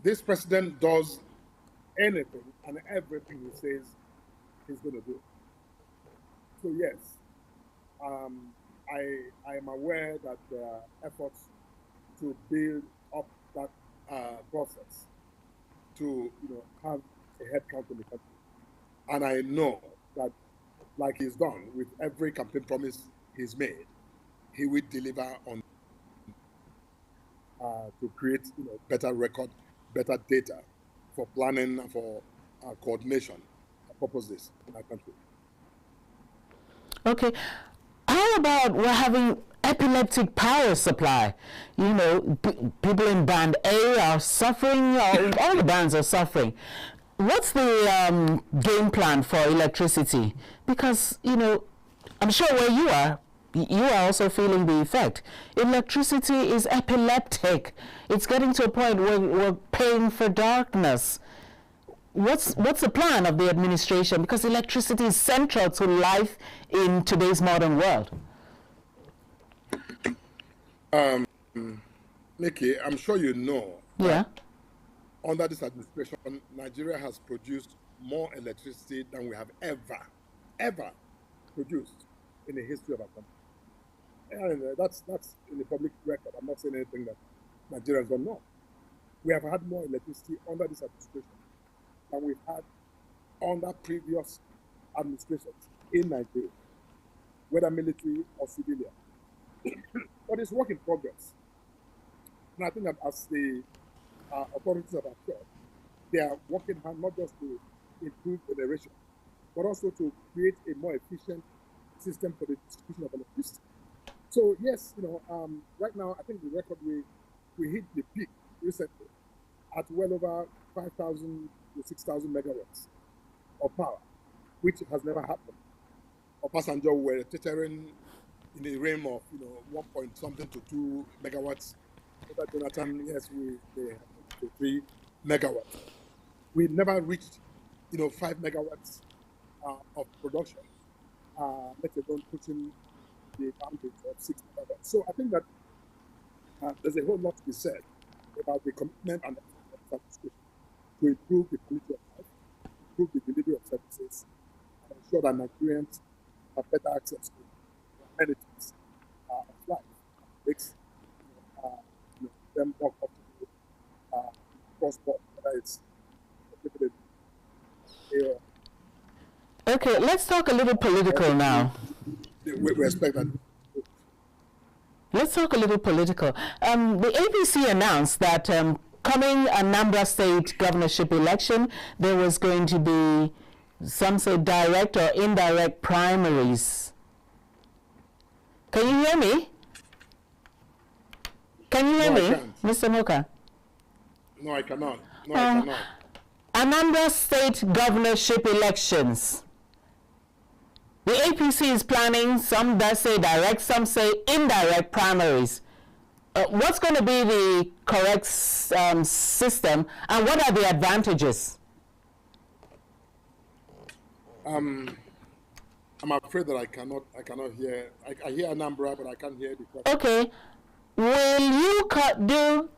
This president does anything and everything he says he's going to do. So yes, I am aware that there are efforts to build up that process to have a head count in the country, and I know that, like he's done with every campaign promise he's made, he will deliver on to create better record, better data for planning and for coordination purposes in our country. Okay. How about we're having epileptic power supply? People in Band A are suffering, all the bands are suffering. What's the game plan for electricity? Because, I'm sure where you are also feeling the effect. Electricity is epileptic. It's getting to a point where we're paying for darkness. What's the plan of the administration? Because electricity is central to life in today's modern world. Nikki, I'm sure you know. Yeah. Under this administration, Nigeria has produced more electricity than we have ever ever produced in the history of our country. And that's in the public record. I'm not saying anything that Nigerians don't know. We have had more electricity under this administration than we've had under previous administrations in Nigeria, whether military or civilian. But it's work in progress. And I think that as the authorities have assured, they are working hard not just to improve generation, but also to create a more efficient system for the distribution of electricity. So yes, right now I think the record we hit the peak recently at well over 5,000 to 6,000 megawatts of power, which has never happened. Obasanjo were teetering in the realm of 1 point something to 2 megawatts. Under Jonathan, yes, they have 3 megawatts. We never reached 5 megawatts of production. Let alone pushing the boundaries of 6 megawatts. So I think that there's a whole lot to be said about the commitment and the to improve the quality of life, improve the delivery of services, and ensure that Nigerians have better access to amenities of life. It makes them more comfortable cross-border, whether it's Okay, let's talk a little political now. We respect that. Let's talk a little political. The APC announced that coming Anambra State governorship election, there was going to be, some say, direct or indirect primaries. Can you hear me? Can you hear me, Mr. Moka? No, I cannot. No, I cannot. Anambra State governorship elections. The APC is planning, some that say direct, some say indirect primaries. What's going to be the correct system, and what are the advantages? I'm afraid that I cannot hear. I hear Anambra, but I can't hear the question. Okay. Will you do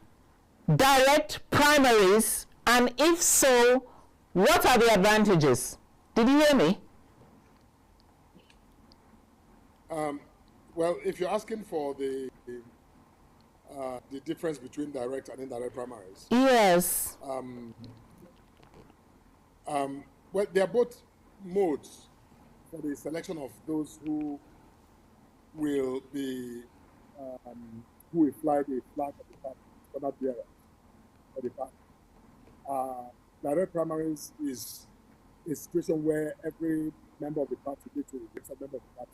direct primaries, and if so, what are the advantages? Did you hear me? Well, if you're asking for the difference between direct and indirect primaries. Yes. Well, they are both modes for the selection of those who will be who will fly the flag of the party, standard bearer for the party. Direct primaries is a situation where every member of the party, literally, every member of the party,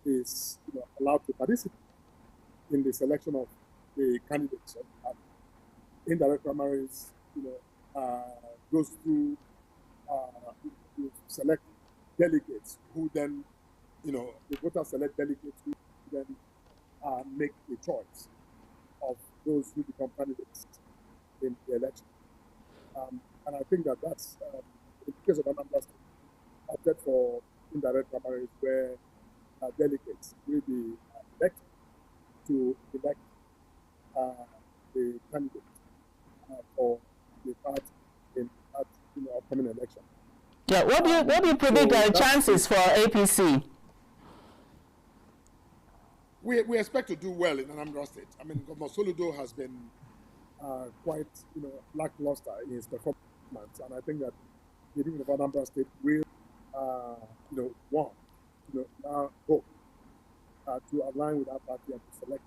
is allowed to participate in the selection of the candidates of the party. Indirect primaries, goes through to select delegates who then, the voters select delegates who then make the choice of those who become candidates in the election. And I think that's, in the case of Anambra State, opted for indirect primaries where delegates will be elected to elect the candidate for the party in that upcoming election. Yeah, what do you predict are the chances for APC? We expect to do well in Anambra State. I mean, Governor Soludo has been quite lackluster in his performance, and I think that the people of Anambra State will want now hope to align with our party and to select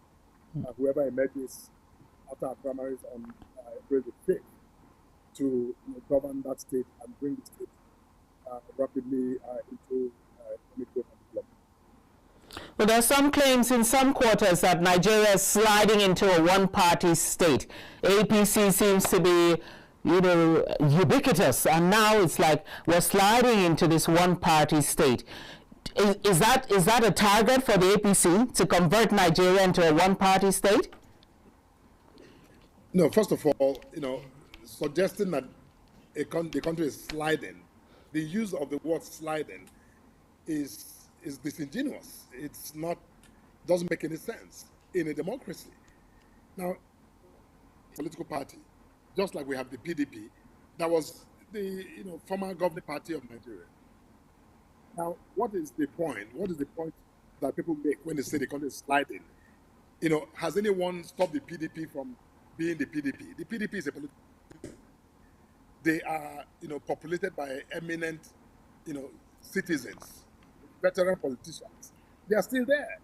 whoever emerges after our primaries on April the 5th to govern that state and bring the state rapidly into economic growth and development. Well, there are some claims in some quarters that Nigeria is sliding into a one-party state. APC seems to be, ubiquitous, and now it's like we're sliding into this one-party state. Is that a target for the APC to convert Nigeria into a one-party state? No, first of all, suggesting that the country is sliding, the use of the word sliding is disingenuous. It's not, doesn't make any sense in a democracy. Now, political party, just like we have the PDP, that was the former governing party of Nigeria. Now, what is the point? What is the point that people make when they say the country is sliding? You know, has anyone stopped the PDP from being the PDP? The PDP is a political party. They are, you know, populated by eminent, you know, citizens, veteran politicians. They are still there.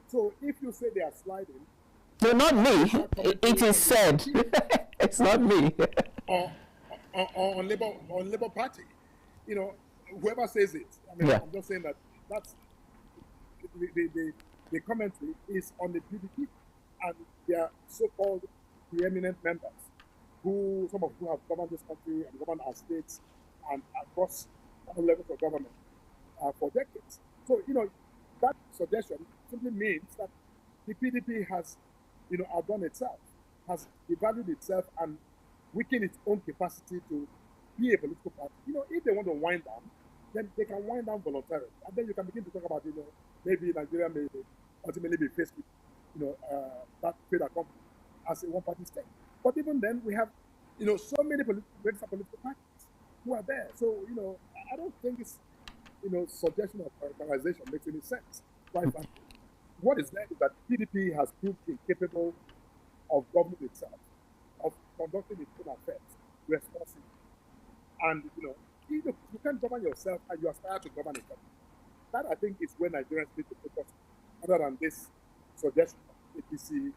So if you say they are sliding, no, not me. It is said. It's not me. or on Labour Party, you know, whoever says it. I mean, Yeah. I'm just saying that that's the commentary is on the PDP and their so-called preeminent members, who some of whom have governed this country and governed our states and across all levels of government for decades. So, you know, that suggestion simply means that the PDP has, you know, outdone itself, has devalued itself and weakened its own capacity to be a political party. You know, if they want to wind down, then they can wind down voluntarily. And then you can begin to talk about, you know, maybe Nigeria may ultimately be faced with, you know, that fait accompli as a one-party state. But even then, we have, you know, so many political parties who are there. So, you know, I don't think this, you know, suggestion of privatization makes any sense, quite frankly. What is there is that PDP has proved incapable of governing itself, of conducting its own affairs responsibly. And, you know, you can't govern yourself and you aspire to govern a country. That, I think, is where Nigerians need to focus, other than this suggestion of APC,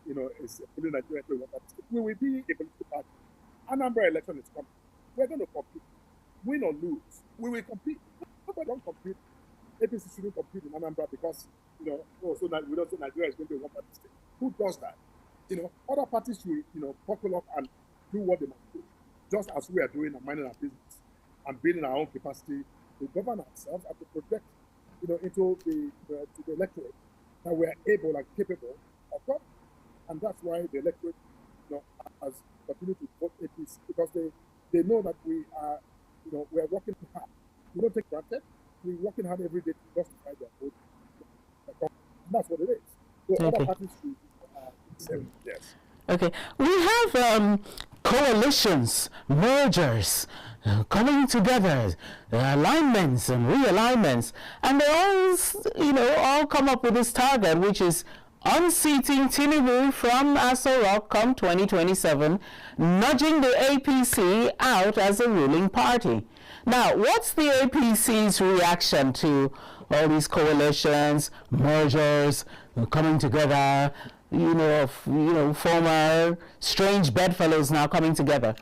you know, is pulling Nigeria to one party. We will be a political party. Anambra election is coming. We're going to compete. Win or lose, we will compete. Nobody don't compete. APC shouldn't compete in Anambra because, you know, we don't say Nigeria is going to be a one-party state. Who does that? You know, other parties should, you know, buckle up and do what they must do, just as we are doing and minding our business and building our own capacity to govern ourselves and to project, you know, into the electorate that we are able and capable of governing. And that's why the electorate, you know, has continued to vote APC, because they know that we are, you know, we are working hard. We don't take granted. We're working hard every day to justify their vote. And that's what it is. So Okay. other parties should, yes. Okay, we have coalitions, mergers, coming together, alignments and realignments, and they all, you know, all come up with this target, which is unseating Tinubu from Aso Rock come 2027, nudging the APC out as a ruling party. Now, what's the APC's reaction to all these coalitions, mergers, coming together? You know, former strange bedfellows now coming together.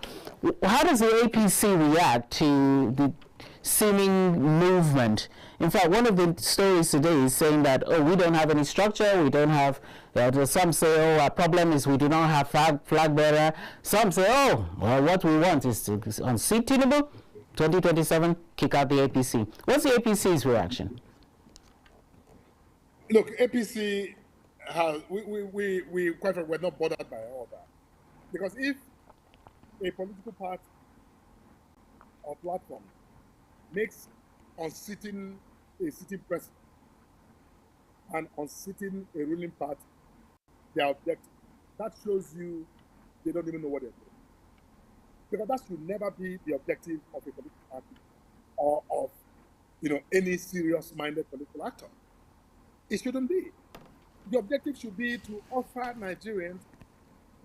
How does the APC react to the seeming movement? In fact, one of the stories today is saying that, oh, we don't have any structure, we don't have, some say, oh, our problem is we do not have flag bearer. Some say, oh, well, what we want is to unseat Tinubu, 2027, kick out the APC. What's the APC's reaction? Look, APC has, we quite frankly, we're not bothered by all that. Because if a political party or platform makes unseating a sitting president and unseating a ruling party their objective, that shows you they don't even know what they're doing. Because that should never be the objective of a political party or of, you know, any serious-minded political actor. It shouldn't be. The objective should be to offer Nigerians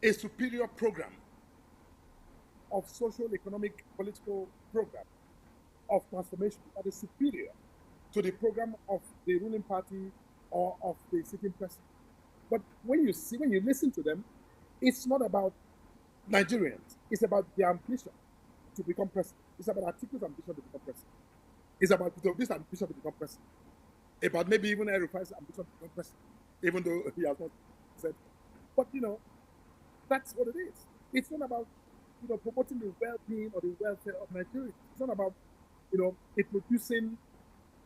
a superior program of social, economic, political program of transformation that is superior to the program of the ruling party or of the sitting president. But when you listen to them, it's not about Nigerians. It's about their ambition to become president. It's about Atiku's ambition to become president. It's about this ambition to become president. About maybe even El-Rufai's ambition to become president, even though he has not said. But, you know, that's what it is. It's not about, you know, promoting the well-being or the welfare of Nigeria. It's not about, you know, introducing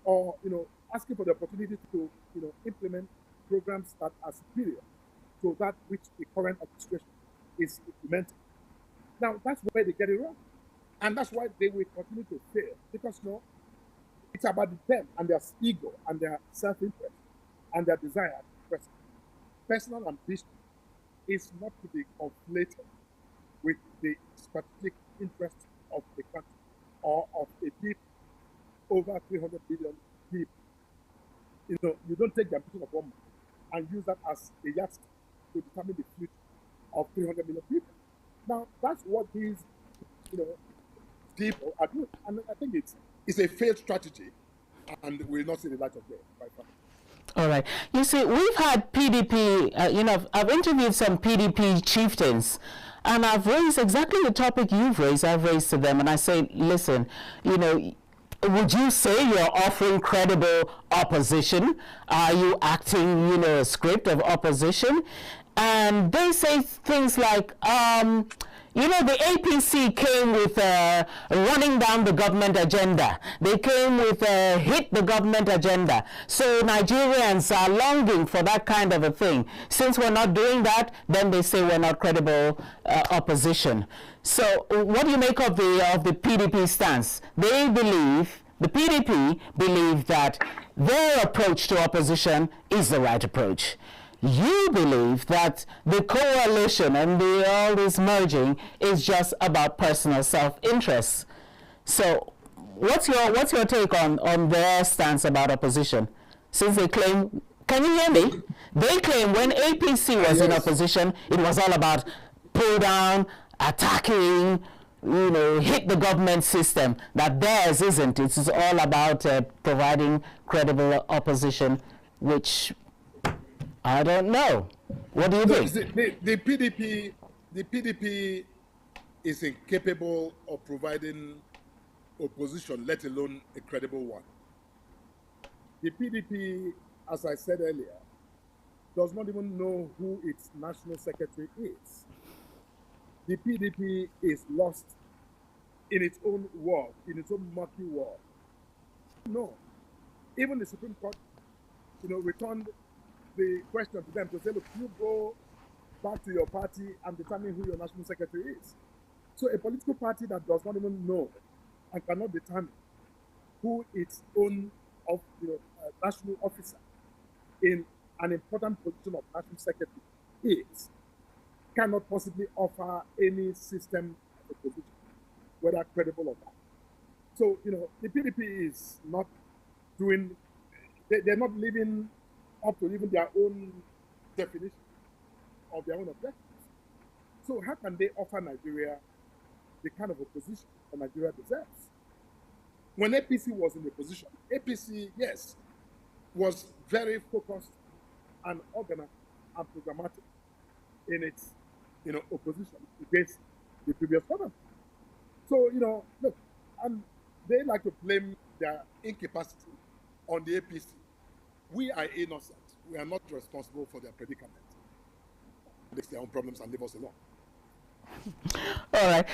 or, you know, asking for the opportunity to, you know, implement programs that are superior to that which the current administration is implementing. Now, that's where they get it wrong. And that's why they will continue to fail. Because, you know, it's about them and their ego and their self-interest and their desire to be president. Personal ambition is not to be conflated with the strategic interests of the country or of a people over 300 million people. You know, you don't take the ambition of one man and use that as a yardstick to determine the future of 300 million people. Now, that's what these, you know, people are doing. And I think it's a failed strategy, and will not see the light of day, quite frankly. All right. You see, we've had PDP, you know, I've interviewed some PDP chieftains, and I've raised exactly the topic you've raised. I've raised to them, and I say, listen, you know, would you say you're offering credible opposition? Are you acting, you know, a script of opposition? And they say things like, you know, the APC came with running down the government agenda. They came with hit the government agenda. So Nigerians are longing for that kind of a thing. Since we're not doing that, then they say we're not credible opposition. So what do you make of the PDP stance? They believe, the PDP believe that their approach to opposition is the right approach. You believe that the coalition and all this merging is just about personal self-interest. So what's your take on their stance about opposition? Since they claim, can you hear me? They claim when APC was in opposition, it was all about pull down, attacking, you know, hit the government system. That theirs isn't. It's all about providing credible opposition, which I don't know. What do you think? The PDP is incapable of providing opposition, let alone a credible one. The PDP, as I said earlier, does not even know who its national secretary is. The PDP is lost in its own world, in its own murky world. No. Even the Supreme Court, you know, returned the question to them to say, look, you go back to your party and determine who your national secretary is. So a political party that does not even know and cannot determine who its own national officer in an important position of national secretary is, cannot possibly offer any system of opposition, whether credible or not. So, you know, the PDP is not doing, they're not living up to even their own definition of their own objectives. So how can they offer Nigeria the kind of opposition that Nigeria deserves? When APC was in the position, APC, yes, was very focused and organized and programmatic in its, you know, opposition against the previous government. So, you know, look, and they like to blame their incapacity on the APC. We are innocent. We are not responsible for their predicament. They fix their own problems and leave us alone. All right.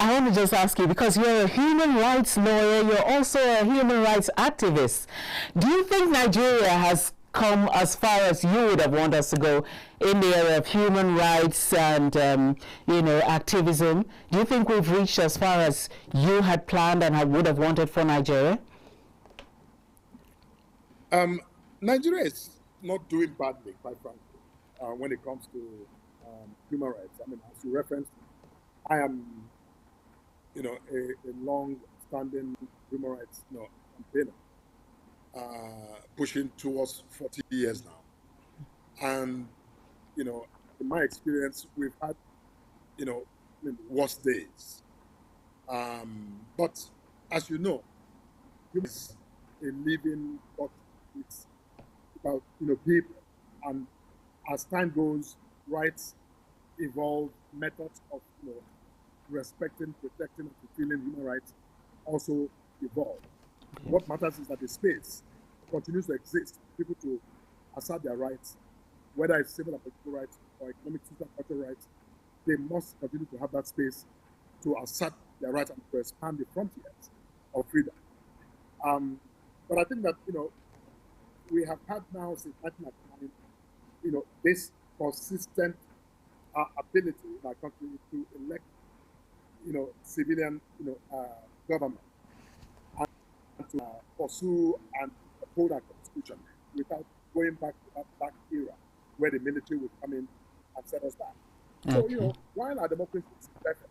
I want to just ask you, because you're a human rights lawyer, you're also a human rights activist. Do you think Nigeria has come as far as you would have wanted us to go in the area of human rights and, you know, activism? Do you think we've reached as far as you had planned and would have wanted for Nigeria? Nigeria is not doing badly, quite frankly, when it comes to human rights. I mean, as you referenced, I am, you know, a long-standing human rights, you know, campaigner, pushing towards 40 years now. And, you know, in my experience, we've had, you know, worse days. But as you know, it's a living, but it's about, you know, people. And as time goes, rights evolve, methods of, you know, respecting, protecting, and fulfilling human rights also evolve. What matters is that the space continues to exist for people to assert their rights, whether it's civil and political rights or economic, social, and cultural rights. They must continue to have that space to assert their rights and to expand the frontiers of freedom. But I think that, you know, we have had now since 1999, you know, this consistent ability in our country to elect, you know, civilian, you know, government and to pursue and uphold our constitution without going back to that back era where the military would come in and set us back. Okay. So, you know, while our democracy is perfect,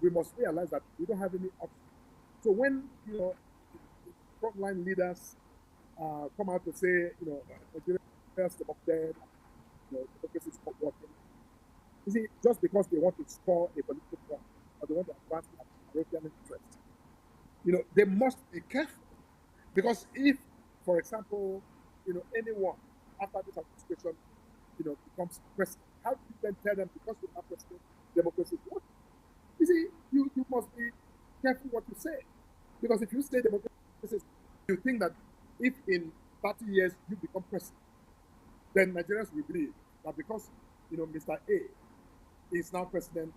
we must realize that we don't have any option. So when, you know, frontline leaders come out to say, Nigeria's dead, democracy is not working. You see, just because they want to score a political point or they want to advance their European interest, they must be careful. Because if, for example, anyone after this administration, becomes president, how do you then tell them because we have president, democracy is working? You see, you must be careful what you say. Because if you say democracy, you think that if in 30 years you become president, then Nigerians will believe that because, Mr. A is now president,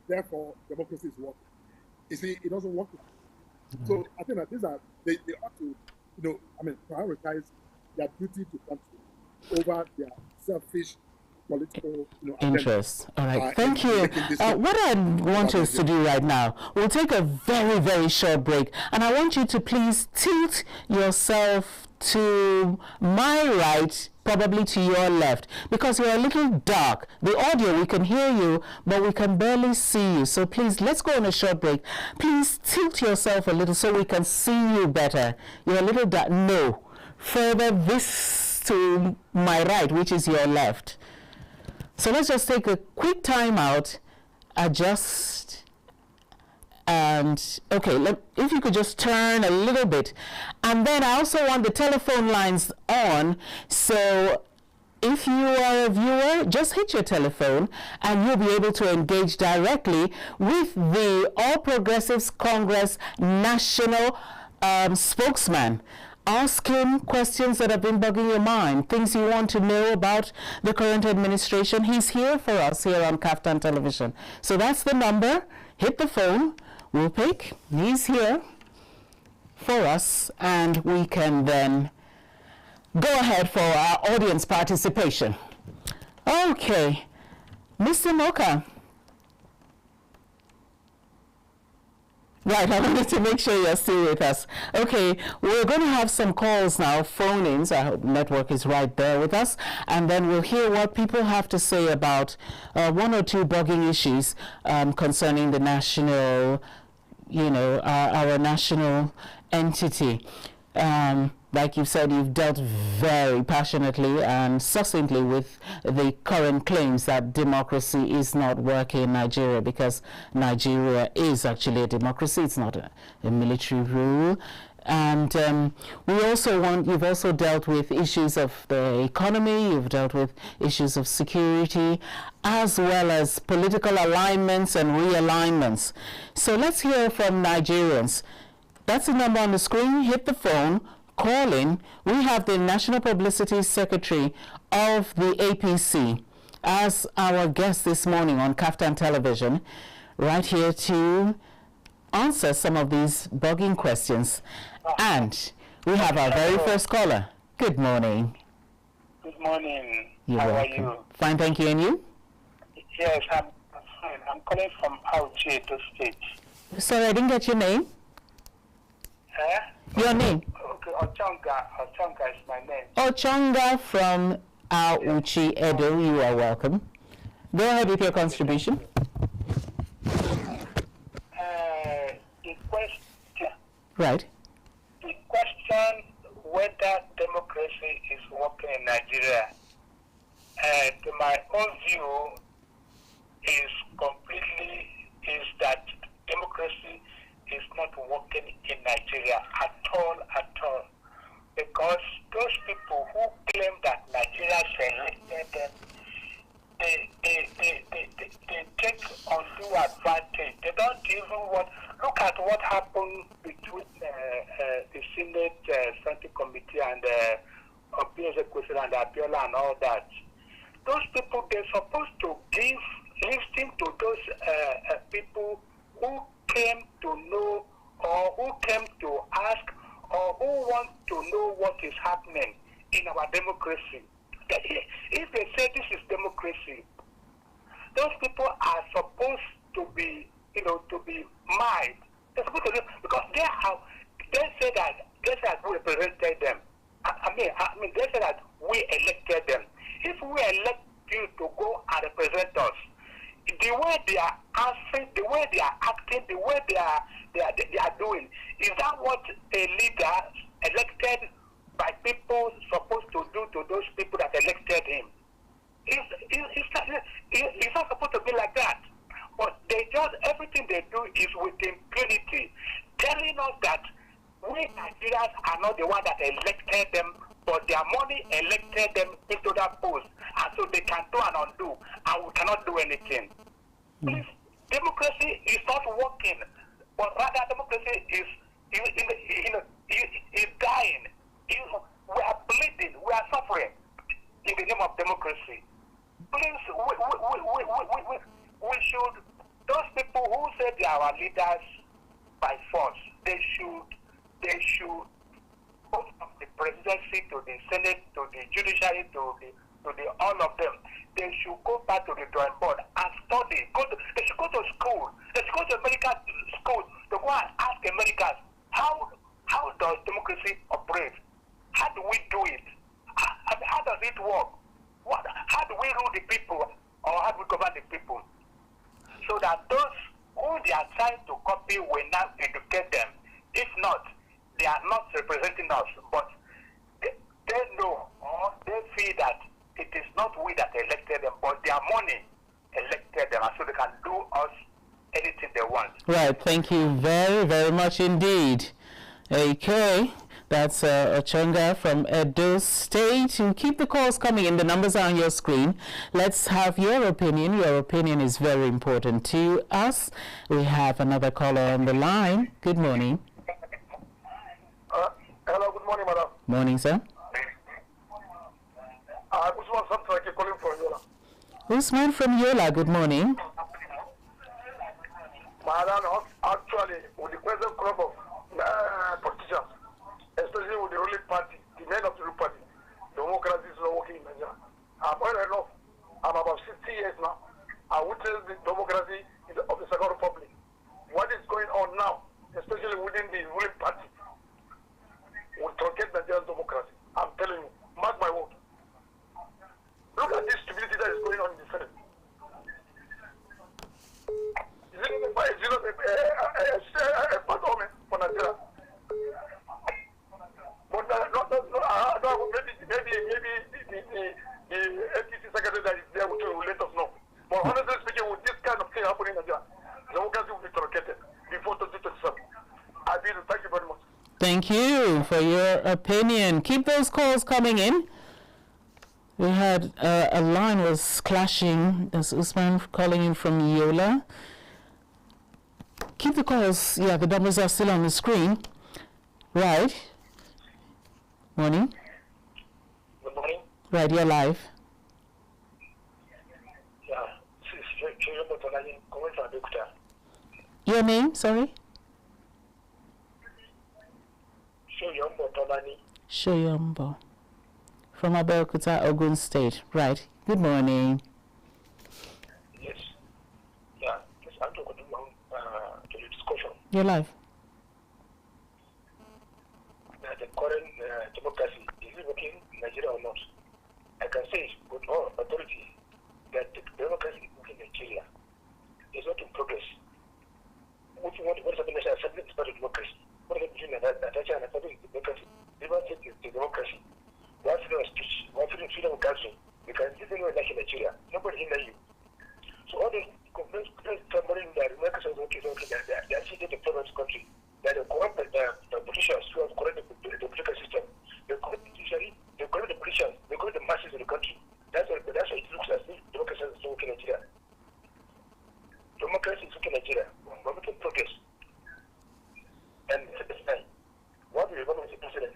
therefore democracy is working. You see, it doesn't work like that. So I think that they ought to, prioritize their duty to country over their selfish political interests. All right, thank you. What I want us to do right now, we'll take a very, very short break, and I want you to please tilt yourself to my right, probably to your left, because you're a little dark. The audio, we can hear you, but we can barely see you. So please, let's go on a short break. Please tilt yourself a little so we can see you better. You're a little dark. No, further this to my right, which is your left. So let's just take a quick time out, adjust, and okay, if you could just turn a little bit. And then I also want the telephone lines on, so if you are a viewer, just hit your telephone and you'll be able to engage directly with the All Progressives Congress National spokesman. Ask him questions that have been bugging your mind, things you want to know about the current administration. He's here for us here on Kaftan Television. So that's the number. Hit the phone. We'll pick. He's here for us, and we can then go ahead for our audience participation. Okay. Mr. Moka. Right, I wanted to make sure you're still with us. Okay, we're going to have some calls now, phone-ins. I hope network is right there with us. And then we'll hear what people have to say about one or two bugging issues concerning the national, our national entity. Like you said, you've dealt very passionately and succinctly with the current claims that democracy is not working in Nigeria, because Nigeria is actually a democracy. It's not a military rule. And you've also dealt with issues of the economy, you've dealt with issues of security, as well as political alignments and realignments. So let's hear from Nigerians. That's the number on the screen. Hit the phone. Call in. We have the National Publicity Secretary of the APC as our guest this morning on Kaftan Television, right here to answer some of these bugging questions. And we have our very first caller. Good morning. Good morning. You're How welcome. are you? Fine, thank you. And you? Yes, I'm fine. I'm calling from Auchi, Edo State. Sorry, I didn't get your name. Your name? Okay, Ochonga is my name. Ochonga from Auchi, Edo. You are welcome. Go ahead with your contribution. The question. Right. The question whether democracy is working in Nigeria, to my own view, is that democracy is not working in Nigeria at all, because those people who claim that Nigeria selected them, they take undue advantage. They don't even look at what happened between the Senate Senate Committee and Obieze and Abiola and all that. Those people, they're supposed to listen to those people who came to know, or who came to ask, or who want to know what is happening in our democracy. If they say this is democracy, those people are supposed to be, to be mild. They're supposed to be, because they say that we represented them. I mean, they say that we elected them. If we elect you to go and represent us, the way they are answering, the way they are acting, the way they are they are doing. Is that what a leader elected by people supposed to do to those people that elected him? It's not supposed to be like that. But they just, everything they do is with impunity, telling us that we Nigerians are not the one that elected them, but their money elected them into that post. And so they can do and undo, and we cannot do anything. Please, democracy is not working, but rather democracy is dying. We are bleeding, we are suffering in the name of democracy. Please, we should, those people who say they are our leaders by force, they should go from the presidency to the Senate to the judiciary to the all of them. They should go back to the drawing board and study. They should go to school. They should go to American school to go and ask Americans how does democracy operate? How do we do it? How does it work? How do we rule the people, or how do we govern the people? So that those who they are trying to copy will now educate them. If not, they are not representing us, but they know or they feel that it is not we that elected them, but their money elected them, and so they can do us anything they want. Right, thank you very, very much indeed. Okay, that's Ochonga from Edo State. You keep the calls coming in. The numbers are on your screen. Let's have your opinion. Your opinion is very important to us. We have another caller on the line. Good morning. Hello, good morning, madam. Morning, sir. Usman Samsaki calling from Yola. Usman from Yola, good morning. Madam, actually, with the present crop of politicians, especially with the ruling party, the men of the ruling party, democracy is not working in Nigeria. I'm well enough. I'm about 60 years now. I witnessed the democracy of the Second Republic. What is going on now, especially within the ruling party, will truncate Nigerian democracy. I'm telling you, mark my word. Look at this stupidity that is going on in the Senate. Is it a parliament for Nigeria? But maybe the NTC secretary that is there will let us know. But honestly speaking, with this kind of thing happening in Nigeria, democracy will be truncated before 2027. I mean, thank you very much. Thank you for your opinion. Keep those calls coming in. We had a line was clashing. That's Usman calling in from Yola. Keep the calls. Yeah, the numbers are still on the screen. Right. Morning. Good morning. Right, you're live. Yeah. Your name, sorry? Shoyombo. From Abeokuta, Ogun State. Right. Good morning. Yes. Yeah. Yes, I'm talking to the discussion. You're live. The current democracy, is it working in Nigeria or not? I can say with all authority that the democracy in Nigeria is not in progress. What is happening in Nigeria is about democracy. What is happening in Nigeria and democracy? Never take the democracy. One freedom of speech, one freedom of gathering. You can live anywhere like in Nigeria. Nobody hinder you. So all these complaints troubling that democracy is okay, they actually the problem of this country. That the corrupt politicians who have corrupted the political system, they corrupt the judiciary, they corrupt the politicians, they corrupt the masses in the country. That's why it looks as if democracy is working in Nigeria. Democracy is working in Nigeria. We're making progress. And at this time, what will become the president?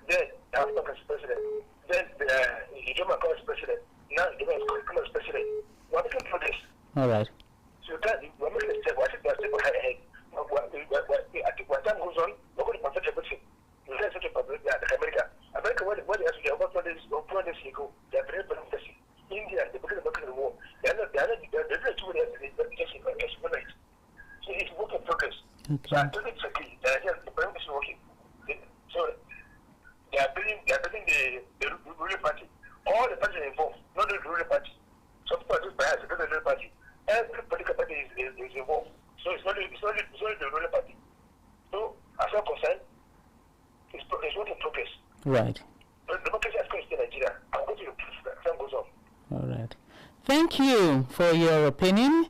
Then Africa is president. Then the German comes president. Now the German comes president. We're making progress. All right. So we're making a step. I think we're a step ahead. When time goes on, we're going to perfect everything. We're going to like America. America, what they have to do about 2 days ago, they are very democracy. India, they're beginning the war. They're not too many just one night. So it's work in progress. Okay. So I don't disagree. The program is working. So they are building the ruling party. All the parties are involved, not the ruling party. Some people are just biased because the ruling party. Every political party is involved. So it's not the ruling party. Right. Democracy has come to Nigeria. I'm going to the proof that time goes on. All right. Thank you for your opinion.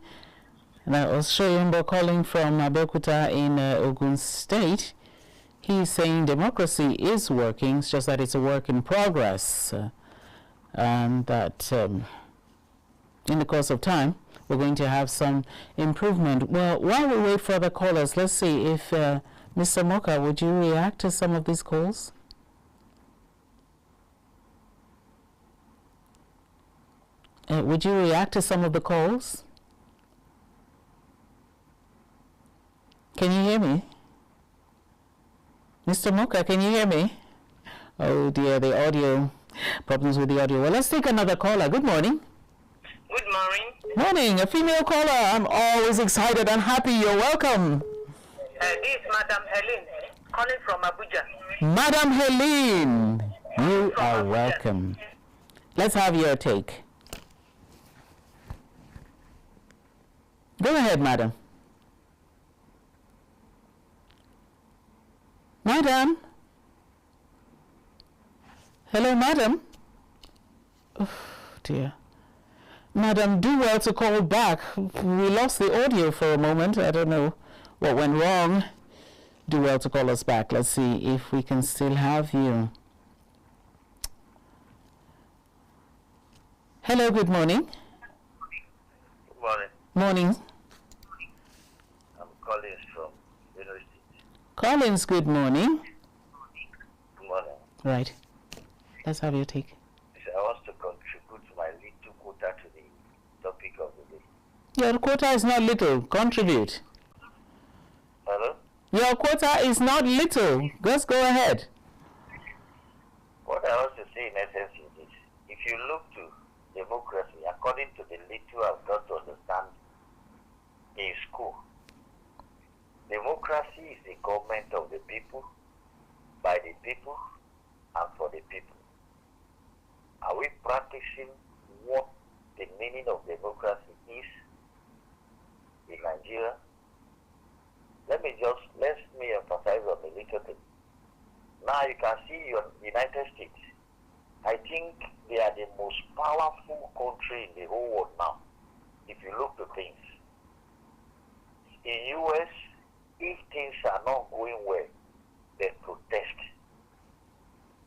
And that was Shoyombo calling from Abeokuta in Ogun State. He's saying democracy is working, it's just that it's a work in progress. And that in the course of time, we're going to have some improvement. Well, while we wait for the callers, let's see if Mr. Moka, would you react to some of these calls? Would you react to some of the calls? Can you hear me? Mr. Moka, can you hear me? Oh dear, the audio, problems with the audio. Well, let's take another caller. Good morning. Good morning. Morning, a female caller. I'm always excited and happy. You're welcome. This is Madam Helen calling from Abuja. Madam Helene, you are welcome. Let's have your take. Go ahead, madam. Madam? Hello, madam? Oh, dear. Madam, do well to call back. We lost the audio for a moment. I don't know what went wrong. Do well to call us back. Let's see if we can still have you. Hello, good morning. Good morning. Morning. I'm Collins from University. Collins, good morning. Good morning. Right. Let's have your take. I want to contribute my little quota to the topic of the day. Your quota is not little. Contribute. Hello? Your quota is not little. Just go ahead. What I want to say in essence is this. If you look to democracy, according to the little I've got to understand in school, democracy is the government of the people, by the people, and for the people. Are we practicing what the meaning of democracy is in Nigeria? Let me emphasize on a little thing. Now you can see your United States. I think they are the most powerful country in the whole world now, if you look to things. In US, if things are not going well, they protest.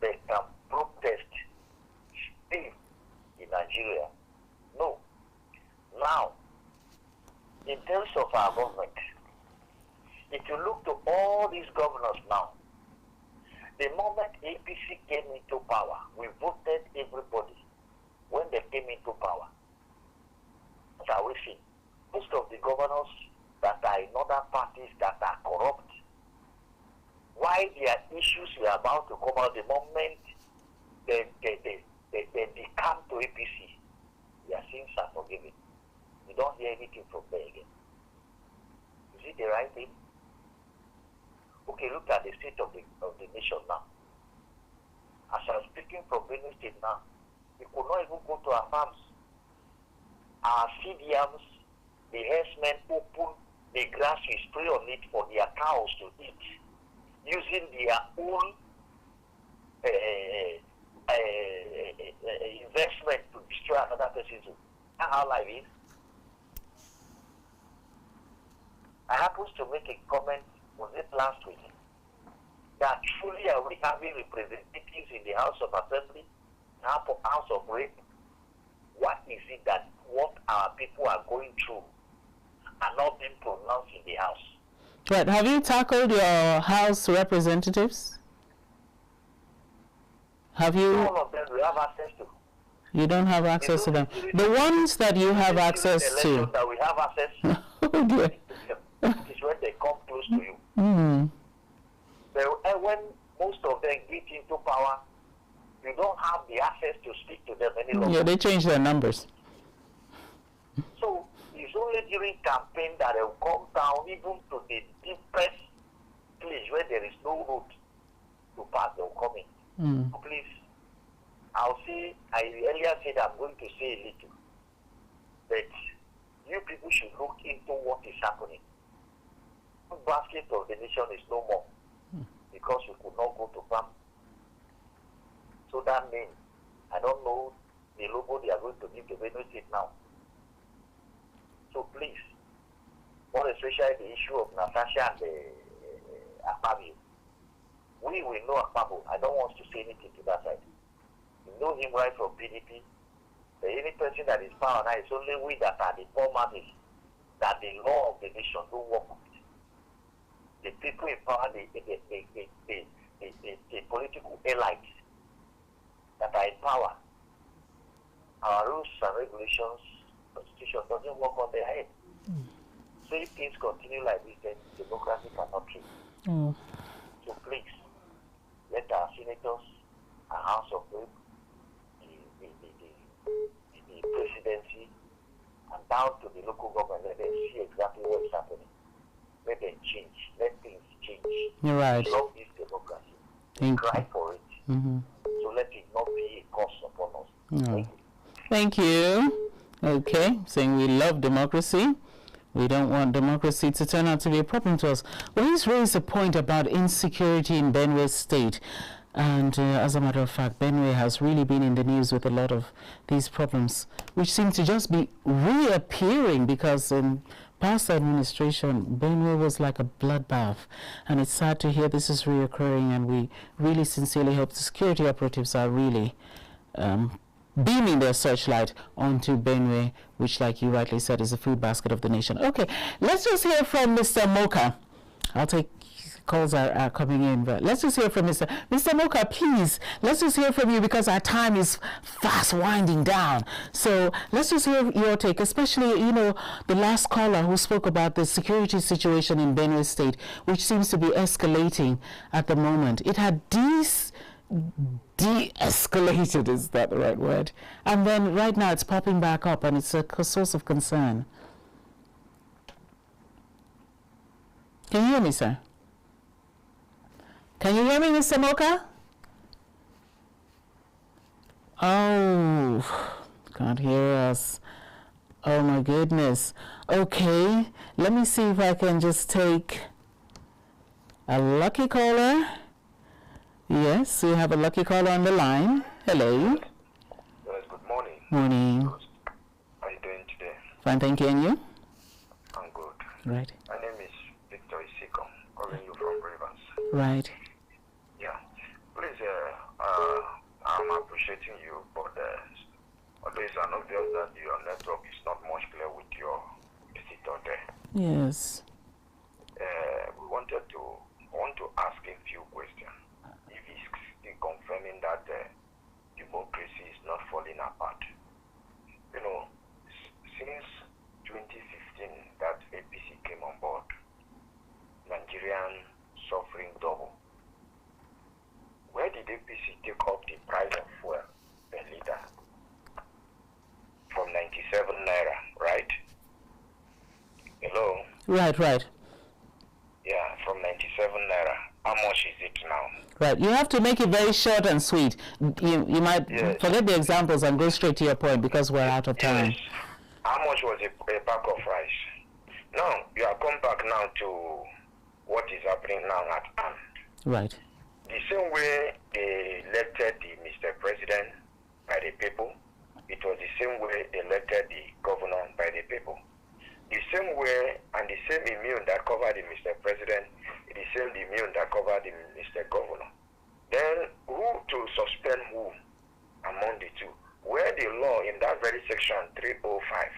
They can protest still in Nigeria. No. Now, in terms of our government, if you look to all these governors now, the moment APC came into power, we voted everybody when they came into power. Shall we see? Most of the governors that are in other parties that are corrupt, why their issues were about to come out the moment they come to APC, their sins are forgiven. You don't hear anything from there again. Is it the right thing? Okay, look at the state of the nation now. As I'm speaking from Benue State now, we could not even go to our farms. Our CDMs, the herdsmen open the grass, we spray on it for their cows to eat, using their own investment to destroy another person's home. That's how life is. I happened to make a comment, was it last week, that truly are we having representatives in the House of Assembly, House of Rep? What is it that what our people are going through are not being pronounced in the House? Right. Have you tackled your House representatives? Have you? All of them we have access to. You don't have access to them. The ones that you have access to. That we have access to. Oh dear. Is when they come close to you. Mm. And when most of them get into power, you don't have the access to speak to them any longer. Yeah, they change their numbers. So it's only during campaign that they will come down even to the deepest place where there is no road to pass. They will come in. Mm. So please, I earlier said I'm going to say a little, but you people should look into what is happening. The basket of the nation is no more because we could not go to farm. So that means, I don't know the logo they are going to give the Benue State now. So please, more especially the issue of Natasha and Akpabio. We will know Akpabio. I don't want to say anything to that side. We know him right from PDP. The only person that is power now is only we that are the poor masses, that the law of the nation don't work with. The people in power, the political elites that are in power. Our rules and regulations, constitution doesn't work on their head. So if things continue like this, then democracy cannot keep. So please, let our senators, our House of Rep, the presidency, and down to the local government, let them see exactly what is happening. Let them change. Let things change. You're right. We love this democracy. We cry for it. So let it not be a curse upon us. Thank you. Okay, saying we love democracy. We don't want democracy to turn out to be a problem to us. Well, he's raised a point about insecurity in Benue State. And as a matter of fact, Benue has really been in the news with a lot of these problems, which seem to just be reappearing because in past administration, Benue was like a bloodbath. And it's sad to hear this is reoccurring, and we really sincerely hope the security operatives are really beaming their searchlight onto Benue, which, like you rightly said, is the food basket of the nation. Okay, let's just hear from Mr. Moka. I'll take calls are coming in, but let's just hear from Mr. Moka, please. Let's just hear from you because our time is fast winding down. So let's just hear your take, especially, you know, the last caller who spoke about the security situation in Benue State, which seems to be escalating at the moment. It had de-escalated, is that the right word? And then right now it's popping back up, and it's a source of concern. Can you hear me, sir? Can you hear me, Mr. Moka? Oh, can't hear us. Oh my goodness. Okay, let me see if I can just take a lucky caller. Yes, we have a lucky caller on the line. Hello. Yes, good morning. Morning. How are you doing today? Fine, thank you. And you? I'm good. Right. My name is Victor Isikom, calling you from Ravens. Right. Yeah. Please, I'm appreciating you, but although it's an obvious that your network is not much clear with your visitor there. Yes. We want to ask a few questions. If he's still confirming that democracy is not falling apart. You know, since 2015 that APC came on board, Nigerian suffering double. Where did APC take up the price of fuel per liter? From 97 naira, right? Hello? Right. Yeah, from 97 naira. How much is it now? Right. You have to make it very short and sweet. You might forget the examples and go straight to your point because we're out of time. Yes. How much was a pack of rice? Now, you are come back now to what is happening now at hand. Right. The same way they elected the Mr. President by the people, it was the same way they elected the governor by the people. The same way and the same immune that covered the Mr. President, the same immune that covered the Mr. Governor. Then who to suspend who among the two? Where the law in that very section 305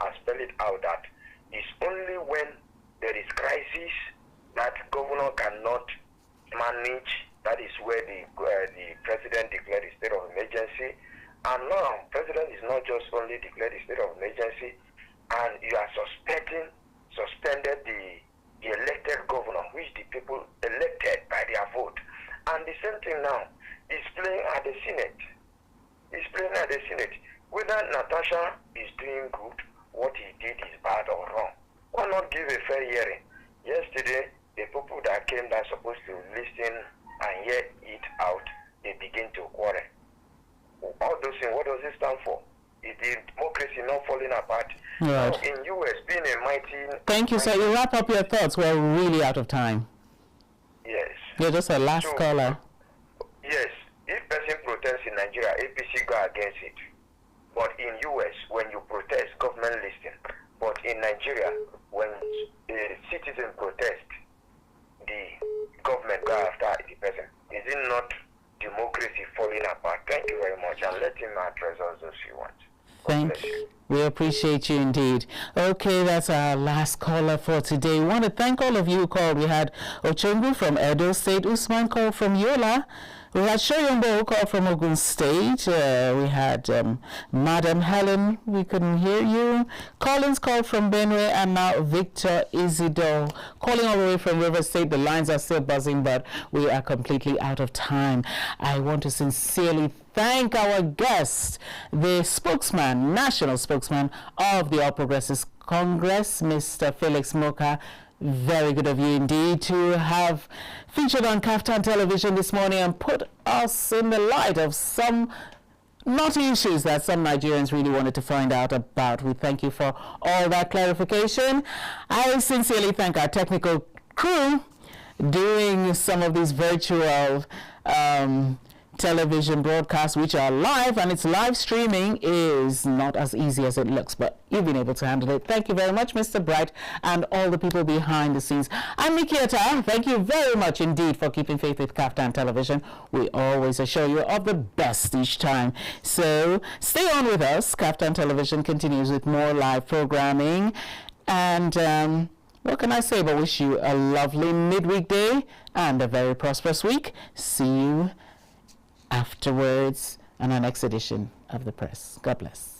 has spelled it out that it's only when there is crisis that governor cannot manage. That is where the president declared the state of emergency. And now, president is not just only declared the state of emergency, and you are suspended the elected governor, which the people elected by their vote. And the same thing now is playing at the Senate. Whether Natasha is doing good, what he did is bad or wrong. Why not give a fair hearing? Yesterday, the people that came that are supposed to listen and hear it out, they begin to quarrel. All those things, what does it stand for? Is the democracy not falling apart? Right. Now, in U.S., being a mighty... Thank you, sir. You wrap up your thoughts. We're really out of time. Yes. You're just a last caller. Yes. If person protests Nigeria, APC go against it. But in US, when you protest, government listen. But in Nigeria, when a citizen protest, the government go after the person. Is it not democracy falling apart? Thank you very much, and let him address us those few ones. Thank you. We appreciate you indeed. Okay, that's our last caller for today. We want to thank all of you who called. We had Ochungu from Edo State, Usman called from Yola. We had Shoyombo who called from Ogun State. We had Madam Helen, we couldn't hear you. Collins called from Benue, and now Victor Isidore calling all the way from River State. The lines are still buzzing, but we are completely out of time. I want to sincerely thank our guest, the spokesman, national spokesman of the All Progressives Congress, Mr. Felix Moka. Very good of you indeed to have featured on Kaftan Television this morning and put us in the light of some knotty issues that some Nigerians really wanted to find out about. We thank you for all that clarification. I sincerely thank our technical crew doing some of these virtual television broadcasts, which are live, and its live streaming is not as easy as it looks, but you've been able to handle it. Thank you very much, Mr. Bright, and all the people behind the scenes. I'm Nikiata. Thank you very much indeed for keeping faith with Kaftan Television. We always assure you of the best each time. So stay on with us. Kaftan Television continues with more live programming, and what can I say but wish you a lovely midweek day and a very prosperous week. See you afterwards on our next edition of The Press. God bless.